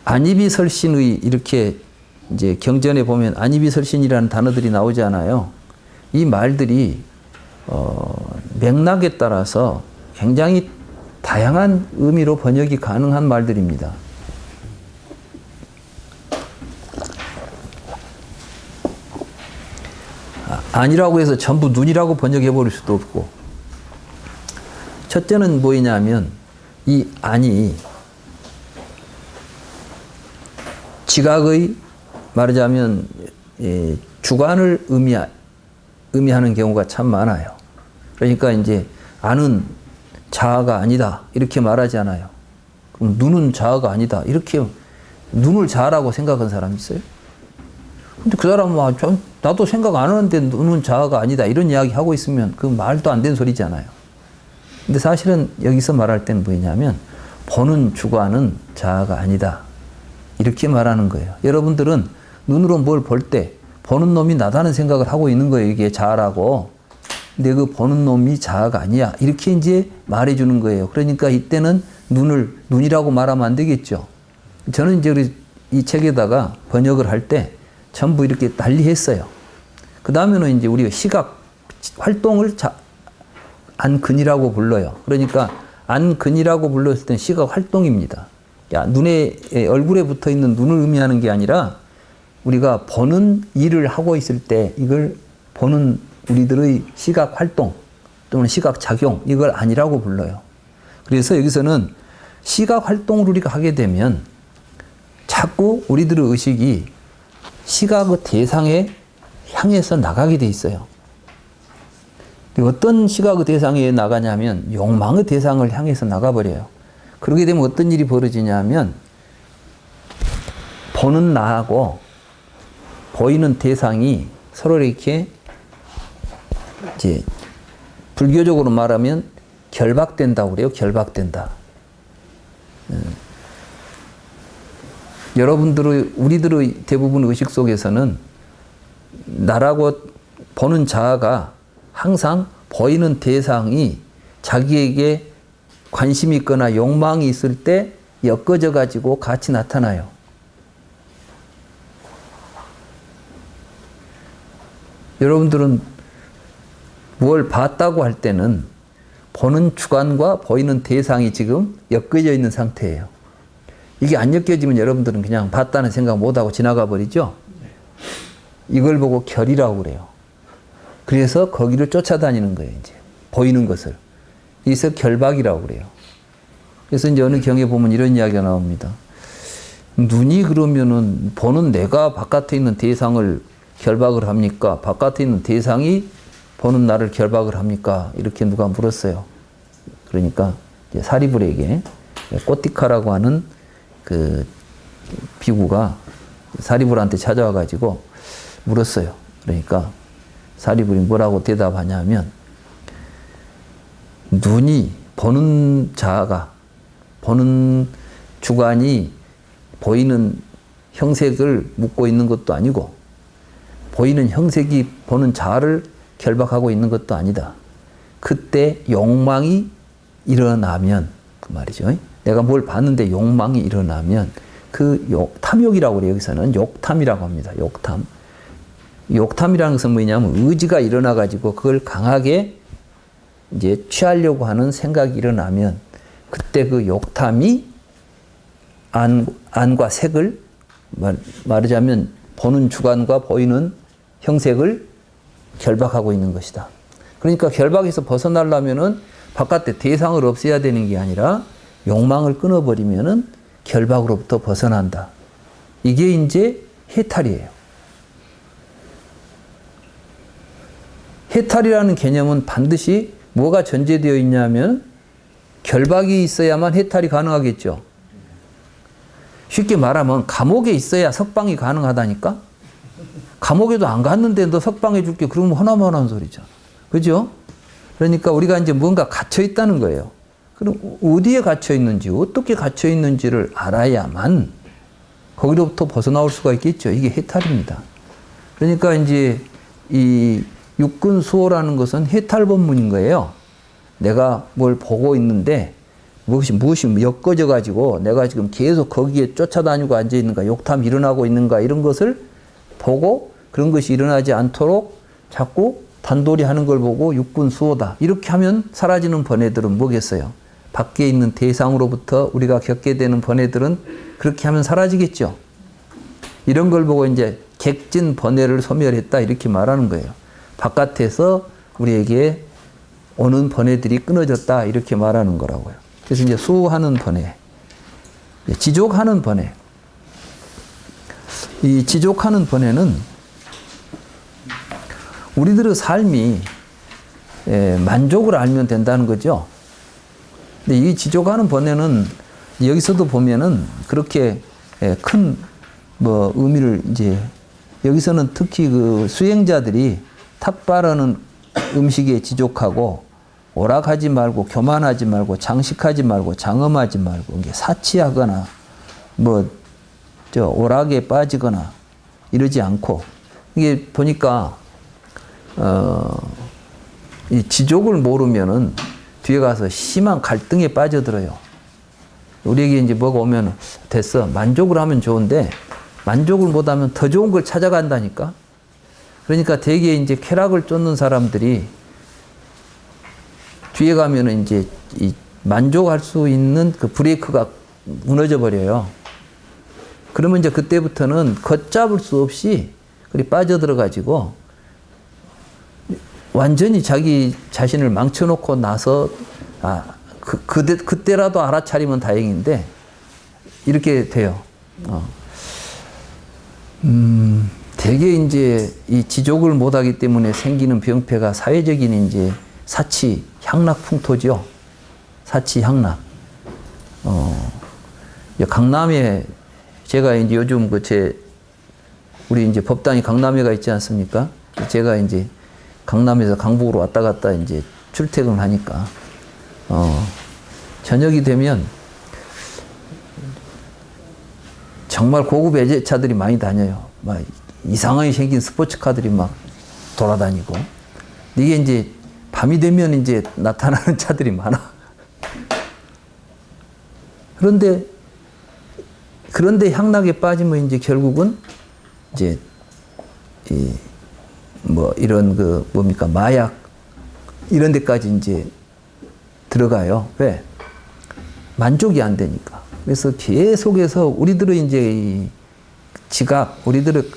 안이비설신의 이렇게 이제 경전에 보면 안이비설신이라는 단어들이 나오잖아요. 이 말들이 맥락에 따라서 굉장히 다양한 의미로 번역이 가능한 말들입니다. 아니라고 해서 전부 눈이라고 번역해 버릴 수도 없고, 첫째는 뭐냐면 이 안이 지각의 말하자면 주관을 의미하는 경우가 참 많아요. 그러니까 이제 안은 자아가 아니다 이렇게 말하잖아요. 그럼 눈은 자아가 아니다 이렇게 눈을 자아라고 생각한 사람 있어요? 근데 그 사람은 나도 생각 안 하는데 눈은 자아가 아니다 이런 이야기 하고 있으면 그 말도 안 되는 소리잖아요. 근데 사실은 여기서 말할 때는 뭐냐면 보는 주관은 자아가 아니다 이렇게 말하는 거예요. 여러분들은 눈으로 뭘 볼 때 보는 놈이 나다는 생각을 하고 있는 거예요. 이게 자아라고. 근데 그 보는 놈이 자아가 아니야. 이렇게 이제 말해주는 거예요. 그러니까 이때는 눈이라고 말하면 안 되겠죠. 저는 이제 이 책에다가 번역을 할 때 전부 이렇게 달리했어요. 그 다음에는 이제 우리가 시각 활동을 안근이라고 불러요. 그러니까 안근이라고 불렀을 땐 시각 활동입니다. 눈에 얼굴에 붙어 있는 눈을 의미하는 게 아니라 우리가 보는 일을 하고 있을 때 이걸 보는 우리들의 시각 활동 또는 시각 작용 이걸 안이라고 불러요. 그래서 여기서는 시각 활동을 우리가 하게 되면 자꾸 우리들의 의식이 시각의 대상에 향해서 나가게 돼 있어요. 어떤 시각의 대상에 나가냐면 욕망의 대상을 향해서 나가버려요. 그러게 되면 어떤 일이 벌어지냐면 보는 나하고 보이는 대상이 서로 이렇게 이제 불교적으로 말하면 결박된다고 그래요. 결박된다. 우리들의 대부분 의식 속에서는 나라고 보는 자아가 항상 보이는 대상이 자기에게 관심이 있거나 욕망이 있을 때 엮어져 가지고 같이 나타나요. 여러분들은 뭘 봤다고 할 때는 보는 주관과 보이는 대상이 지금 엮여져 있는 상태예요. 이게 안 엮여지면 여러분들은 그냥 봤다는 생각 못하고 지나가 버리죠. 이걸 보고 결이라고 그래요. 그래서 거기를 쫓아다니는 거예요. 이제 보이는 것을. 그래서 결박이라고 그래요. 그래서 이제 어느 경에 보면 이런 이야기가 나옵니다. 눈이 그러면은 보는 내가 바깥에 있는 대상을 결박을 합니까? 바깥에 있는 대상이 보는 나를 결박을 합니까? 이렇게 누가 물었어요. 그러니까 이제 사리불에게 꼬티카라고 하는 그 비구가 사리불한테 찾아와 가지고 물었어요. 그러니까 사리불이 뭐라고 대답하냐면 눈이 보는 자아가 보는 주관이 보이는 형색을 묻고 있는 것도 아니고 보이는 형색이 보는 자아를 결박하고 있는 것도 아니다. 그때 욕망이 일어나면 그 말이죠. 내가 뭘 봤는데 욕망이 일어나면 그 탐욕이라고 그래요. 여기서는 욕탐이라고 합니다. 욕탐. 욕탐이라는 것은 뭐냐면 의지가 일어나 가지고 그걸 강하게 이제 취하려고 하는 생각이 일어나면 그때 그 욕탐이 안과 색을 말하자면 보는 주관과 보이는 형색을 결박하고 있는 것이다. 그러니까 결박에서 벗어나려면은 바깥에 대상을 없애야 되는 게 아니라 욕망을 끊어버리면은 결박으로부터 벗어난다. 이게 이제 해탈이에요. 해탈이라는 개념은 반드시 뭐가 전제되어 있냐면 결박이 있어야만 해탈이 가능하겠죠. 쉽게 말하면 감옥에 있어야 석방이 가능하다니까? 감옥에도 안 갔는데 너 석방해 줄게. 그러면 허나만한 소리죠. 그죠? 그러니까 우리가 이제 뭔가 갇혀 있다는 거예요. 그럼 어디에 갇혀 있는지, 어떻게 갇혀 있는지를 알아야만 거기로부터 벗어나올 수가 있겠죠. 이게 해탈입니다. 그러니까 이제 이 육군 수호라는 것은 해탈 법문인 거예요. 내가 뭘 보고 있는데 무엇이 엮어져 가지고 내가 지금 계속 거기에 쫓아다니고 앉아 있는가, 욕탐이 일어나고 있는가 이런 것을 보고 그런 것이 일어나지 않도록 자꾸 단돌이 하는 걸 보고 육군 수호다. 이렇게 하면 사라지는 번뇌들은 뭐겠어요? 밖에 있는 대상으로부터 우리가 겪게 되는 번뇌들은 그렇게 하면 사라지겠죠. 이런 걸 보고 이제 객진 번뇌를 소멸했다 이렇게 말하는 거예요. 바깥에서 우리에게 오는 번뇌들이 끊어졌다 이렇게 말하는 거라고요. 그래서 이제 수호하는 번뇌, 지족하는 번뇌. 이 지족하는 번뇌는 우리들의 삶이 만족을 알면 된다는 거죠. 근데 이 지족하는 번뇌는 여기서도 보면은 그렇게 큰 뭐 의미를 이제 여기서는 특히 그 수행자들이 탁바라는 음식에 지족하고 오락하지 말고 교만하지 말고 장식하지 말고 장엄하지 말고 이게 사치하거나 뭐 저 오락에 빠지거나 이러지 않고 이게 보니까 이 지족을 모르면은 뒤에 가서 심한 갈등에 빠져들어요. 우리에게 이제 뭐가 오면 됐어. 만족을 하면 좋은데 만족을 못하면 더 좋은 걸 찾아간다니까. 그러니까 대개 이제 쾌락을 쫓는 사람들이 뒤에 가면은 이제 이 만족할 수 있는 그 브레이크가 무너져 버려요. 그러면 이제 그때부터는 걷잡을 수 없이 그리 빠져들어 가지고 완전히 자기 자신을 망쳐놓고 나서 그때라도 알아차리면 다행인데 이렇게 돼요. 대개 이제 이 지족을 못하기 때문에 생기는 병폐가 사회적인 이제 사치, 향락 풍토죠. 사치, 향락. 강남에 제가 이제 요즘 우리 이제 법당이 강남에가 있지 않습니까? 제가 이제 강남에서 강북으로 왔다 갔다 이제 출퇴근을 하니까, 저녁이 되면 정말 고급 외제차들이 많이 다녀요. 막 이상하게 생긴 스포츠카들이 막 돌아다니고. 이게 이제 밤이 되면 이제 나타나는 차들이 많아. 그런데 향락에 빠지면 이제 결국은 이제 뭐 이런 뭡니까 마약 이런 데까지 이제 들어가요. 왜? 만족이 안 되니까. 그래서 계속해서 우리들의 이제 이 지각, 우리들의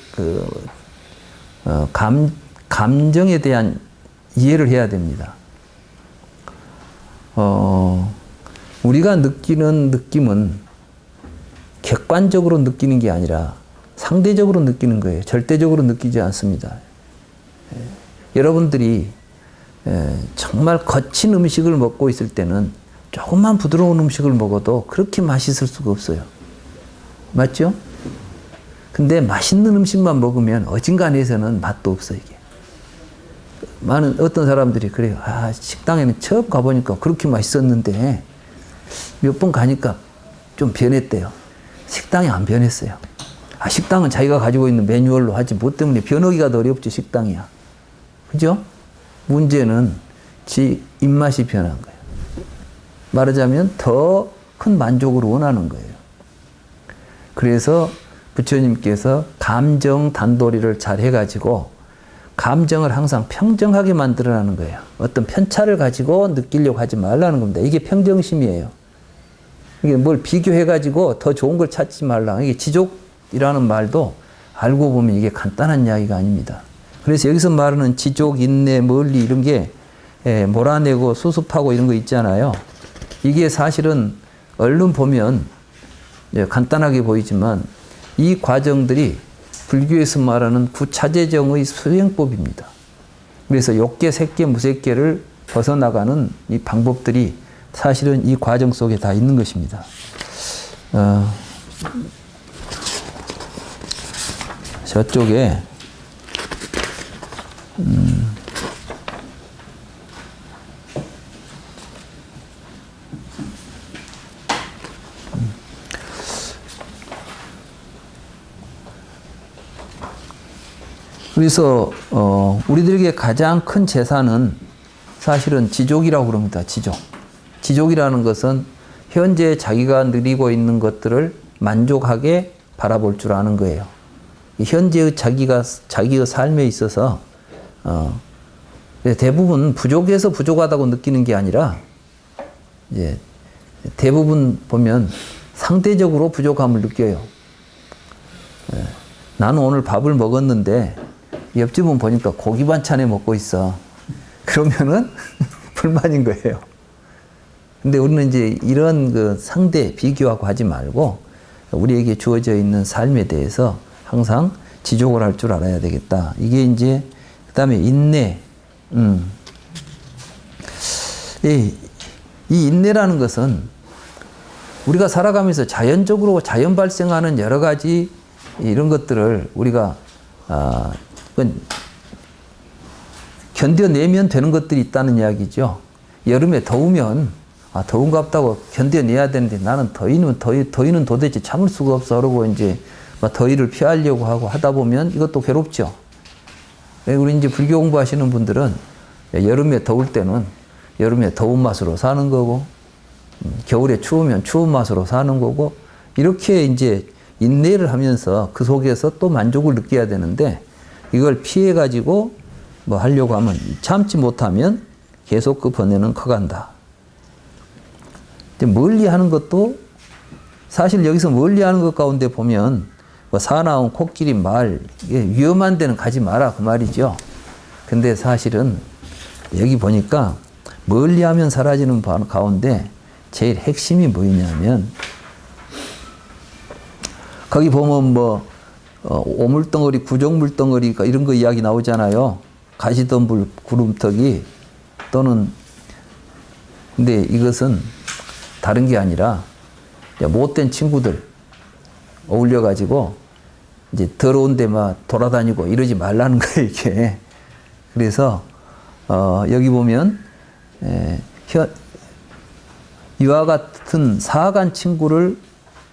감정에 대한 이해를 해야 됩니다. 우리가 느끼는 느낌은 객관적으로 느끼는 게 아니라 상대적으로 느끼는 거예요. 절대적으로 느끼지 않습니다. 여러분들이 정말 거친 음식을 먹고 있을 때는 조금만 부드러운 음식을 먹어도 그렇게 맛있을 수가 없어요. 맞죠? 근데 맛있는 음식만 먹으면 어딘가에서는 맛도 없어, 이게. 어떤 사람들이 그래요. 식당에는 처음 가보니까 그렇게 맛있었는데 몇 번 가니까 좀 변했대요. 식당이 안 변했어요. 식당은 자기가 가지고 있는 매뉴얼로 하지 뭐 때문에 변하기가 더 어렵지 식당이야. 그죠? 문제는 지 입맛이 변한 거예요. 말하자면 더 큰 만족을 원하는 거예요. 그래서 부처님께서 감정 단도리를 잘 해가지고 감정을 항상 평정하게 만들어라는 거예요. 어떤 편차를 가지고 느끼려고 하지 말라는 겁니다. 이게 평정심이에요. 이게 뭘 비교해가지고 더 좋은 걸 찾지 말라. 이게 지족이라는 말도 알고 보면 이게 간단한 이야기가 아닙니다. 그래서 여기서 말하는 지족, 인내, 멀리 이런 게 몰아내고 수습하고 이런 거 있잖아요. 이게 사실은 얼른 보면 간단하게 보이지만 이 과정들이 불교에서 말하는 구차재정의 수행법입니다. 그래서 욕계, 색계, 무색계를 벗어나가는 이 방법들이 사실은 이 과정 속에 다 있는 것입니다. 저쪽에 그래서 우리들에게 가장 큰 재산은 사실은 지족이라고 그럽니다. 지족. 지족이라는 것은 현재 자기가 누리고 있는 것들을 만족하게 바라볼 줄 아는 거예요. 현재의 자기의 삶에 있어서 대부분 부족해서 부족하다고 느끼는 게 아니라 이제 대부분 보면 상대적으로 부족함을 느껴요. 나는 오늘 밥을 먹었는데 옆집은 보니까 고기 반찬에 먹고 있어. 그러면은 불만인 거예요. 근데 우리는 이제 이런 그 상대 비교하고 하지 말고 우리에게 주어져 있는 삶에 대해서 항상 지족을 할 줄 알아야 되겠다. 이게 이제 그다음에 인내. 이 인내라는 것은 우리가 살아가면서 자연적으로 자연 발생하는 여러 가지 이런 것들을 우리가 견뎌내면 되는 것들이 있다는 이야기죠. 여름에 더우면 더운갑다고 견뎌내야 되는데 나는 더위는 도대체 참을 수가 없어. 그러고 이제 더위를 피하려고 하고 하다 보면 이것도 괴롭죠. 우리 이제 불교 공부하시는 분들은 여름에 더울 때는 여름에 더운 맛으로 사는 거고, 겨울에 추우면 추운 맛으로 사는 거고, 이렇게 이제 인내를 하면서 그 속에서 또 만족을 느껴야 되는데, 이걸 피해가지고 뭐 하려고 하면 참지 못하면 계속 그 번뇌는 커간다. 멀리 하는 것도 사실 여기서 멀리 하는 것 가운데 보면 뭐 사나운 코끼리 말, 위험한 데는 가지 마라 그 말이죠. 근데 사실은 여기 보니까 멀리 하면 사라지는 가운데 제일 핵심이 뭐냐면 거기 보면 뭐 오물덩어리, 구정물덩어리 이런 거 이야기 나오잖아요. 가시덤불, 구름터기 또는 근데 이것은 다른 게 아니라 못된 친구들 어울려가지고 이제 더러운 데만 돌아다니고 이러지 말라는 거예요, 이게. 그래서 여기 보면 이와 같은 사악한 친구를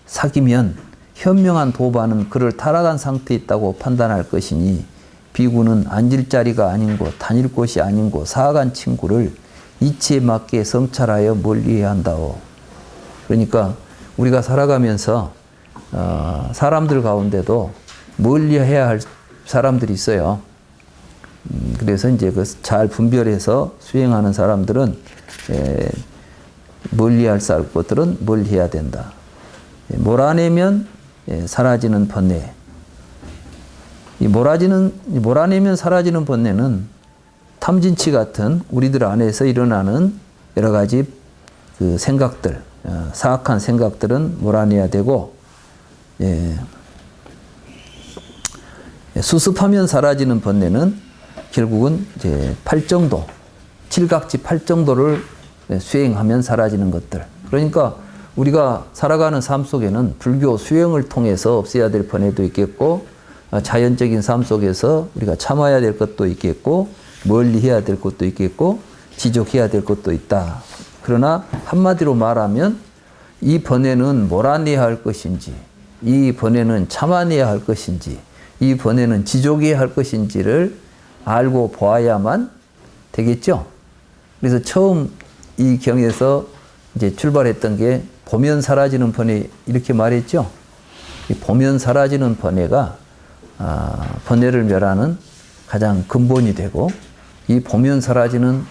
사귀면 현명한 도반은 그를 타락한 상태에 있다고 판단할 것이니 비구는 앉을 자리가 아닌 곳, 다닐 곳이 아닌 곳, 사악한 친구를 이치에 맞게 성찰하여 멀리해야 한다오. 그러니까 우리가 살아가면서 사람들 가운데도 멀리해야 할 사람들이 있어요. 그래서 이제 그 잘 분별해서 수행하는 사람들은 멀리할 것들은 멀리해야 된다. 몰아내면 사라지는 번뇌. 이 몰아내면 사라지는 번뇌는 탐진치 같은 우리들 안에서 일어나는 여러 가지 그 생각들, 사악한 생각들은 몰아내야 되고, 수습하면 사라지는 번뇌는 결국은 이제 팔정도, 칠각지 팔정도를 수행하면 사라지는 것들. 그러니까 우리가 살아가는 삶 속에는 불교 수행을 통해서 없애야 될 번뇌도 있겠고, 자연적인 삶 속에서 우리가 참아야 될 것도 있겠고, 멀리 해야 될 것도 있겠고, 지족해야 될 것도 있다. 그러나 한마디로 말하면 이 번뇌는 몰아내야 할 것인지, 이 번뇌는 참아내야 할 것인지, 이 번뇌는 지족해야 할 것인지를 알고 보아야만 되겠죠. 그래서 처음 이 경에서 이제 출발했던 게 보면 사라지는 번뇌 이렇게 말했죠. 이 보면 사라지는 번뇌가 번뇌를 멸하는 가장 근본이 되고, 이 보면 사라지는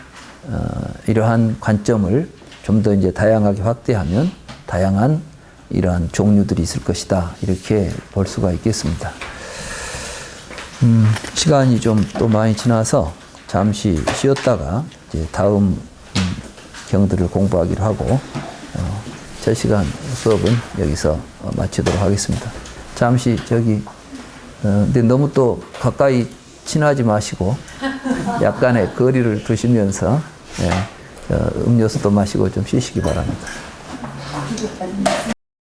이러한 관점을 좀 더 이제 다양하게 확대하면 다양한 이러한 종류들이 있을 것이다, 이렇게 볼 수가 있겠습니다. 시간이 좀 또 많이 지나서 잠시 쉬었다가 이제 다음 경들을 공부하기로 하고, 첫 시간 수업은 여기서 마치도록 하겠습니다. 잠시 근데 너무 또 가까이 친하지 마시고 약간의 거리를 두시면서 음료수도 마시고 좀 쉬시기 바랍니다.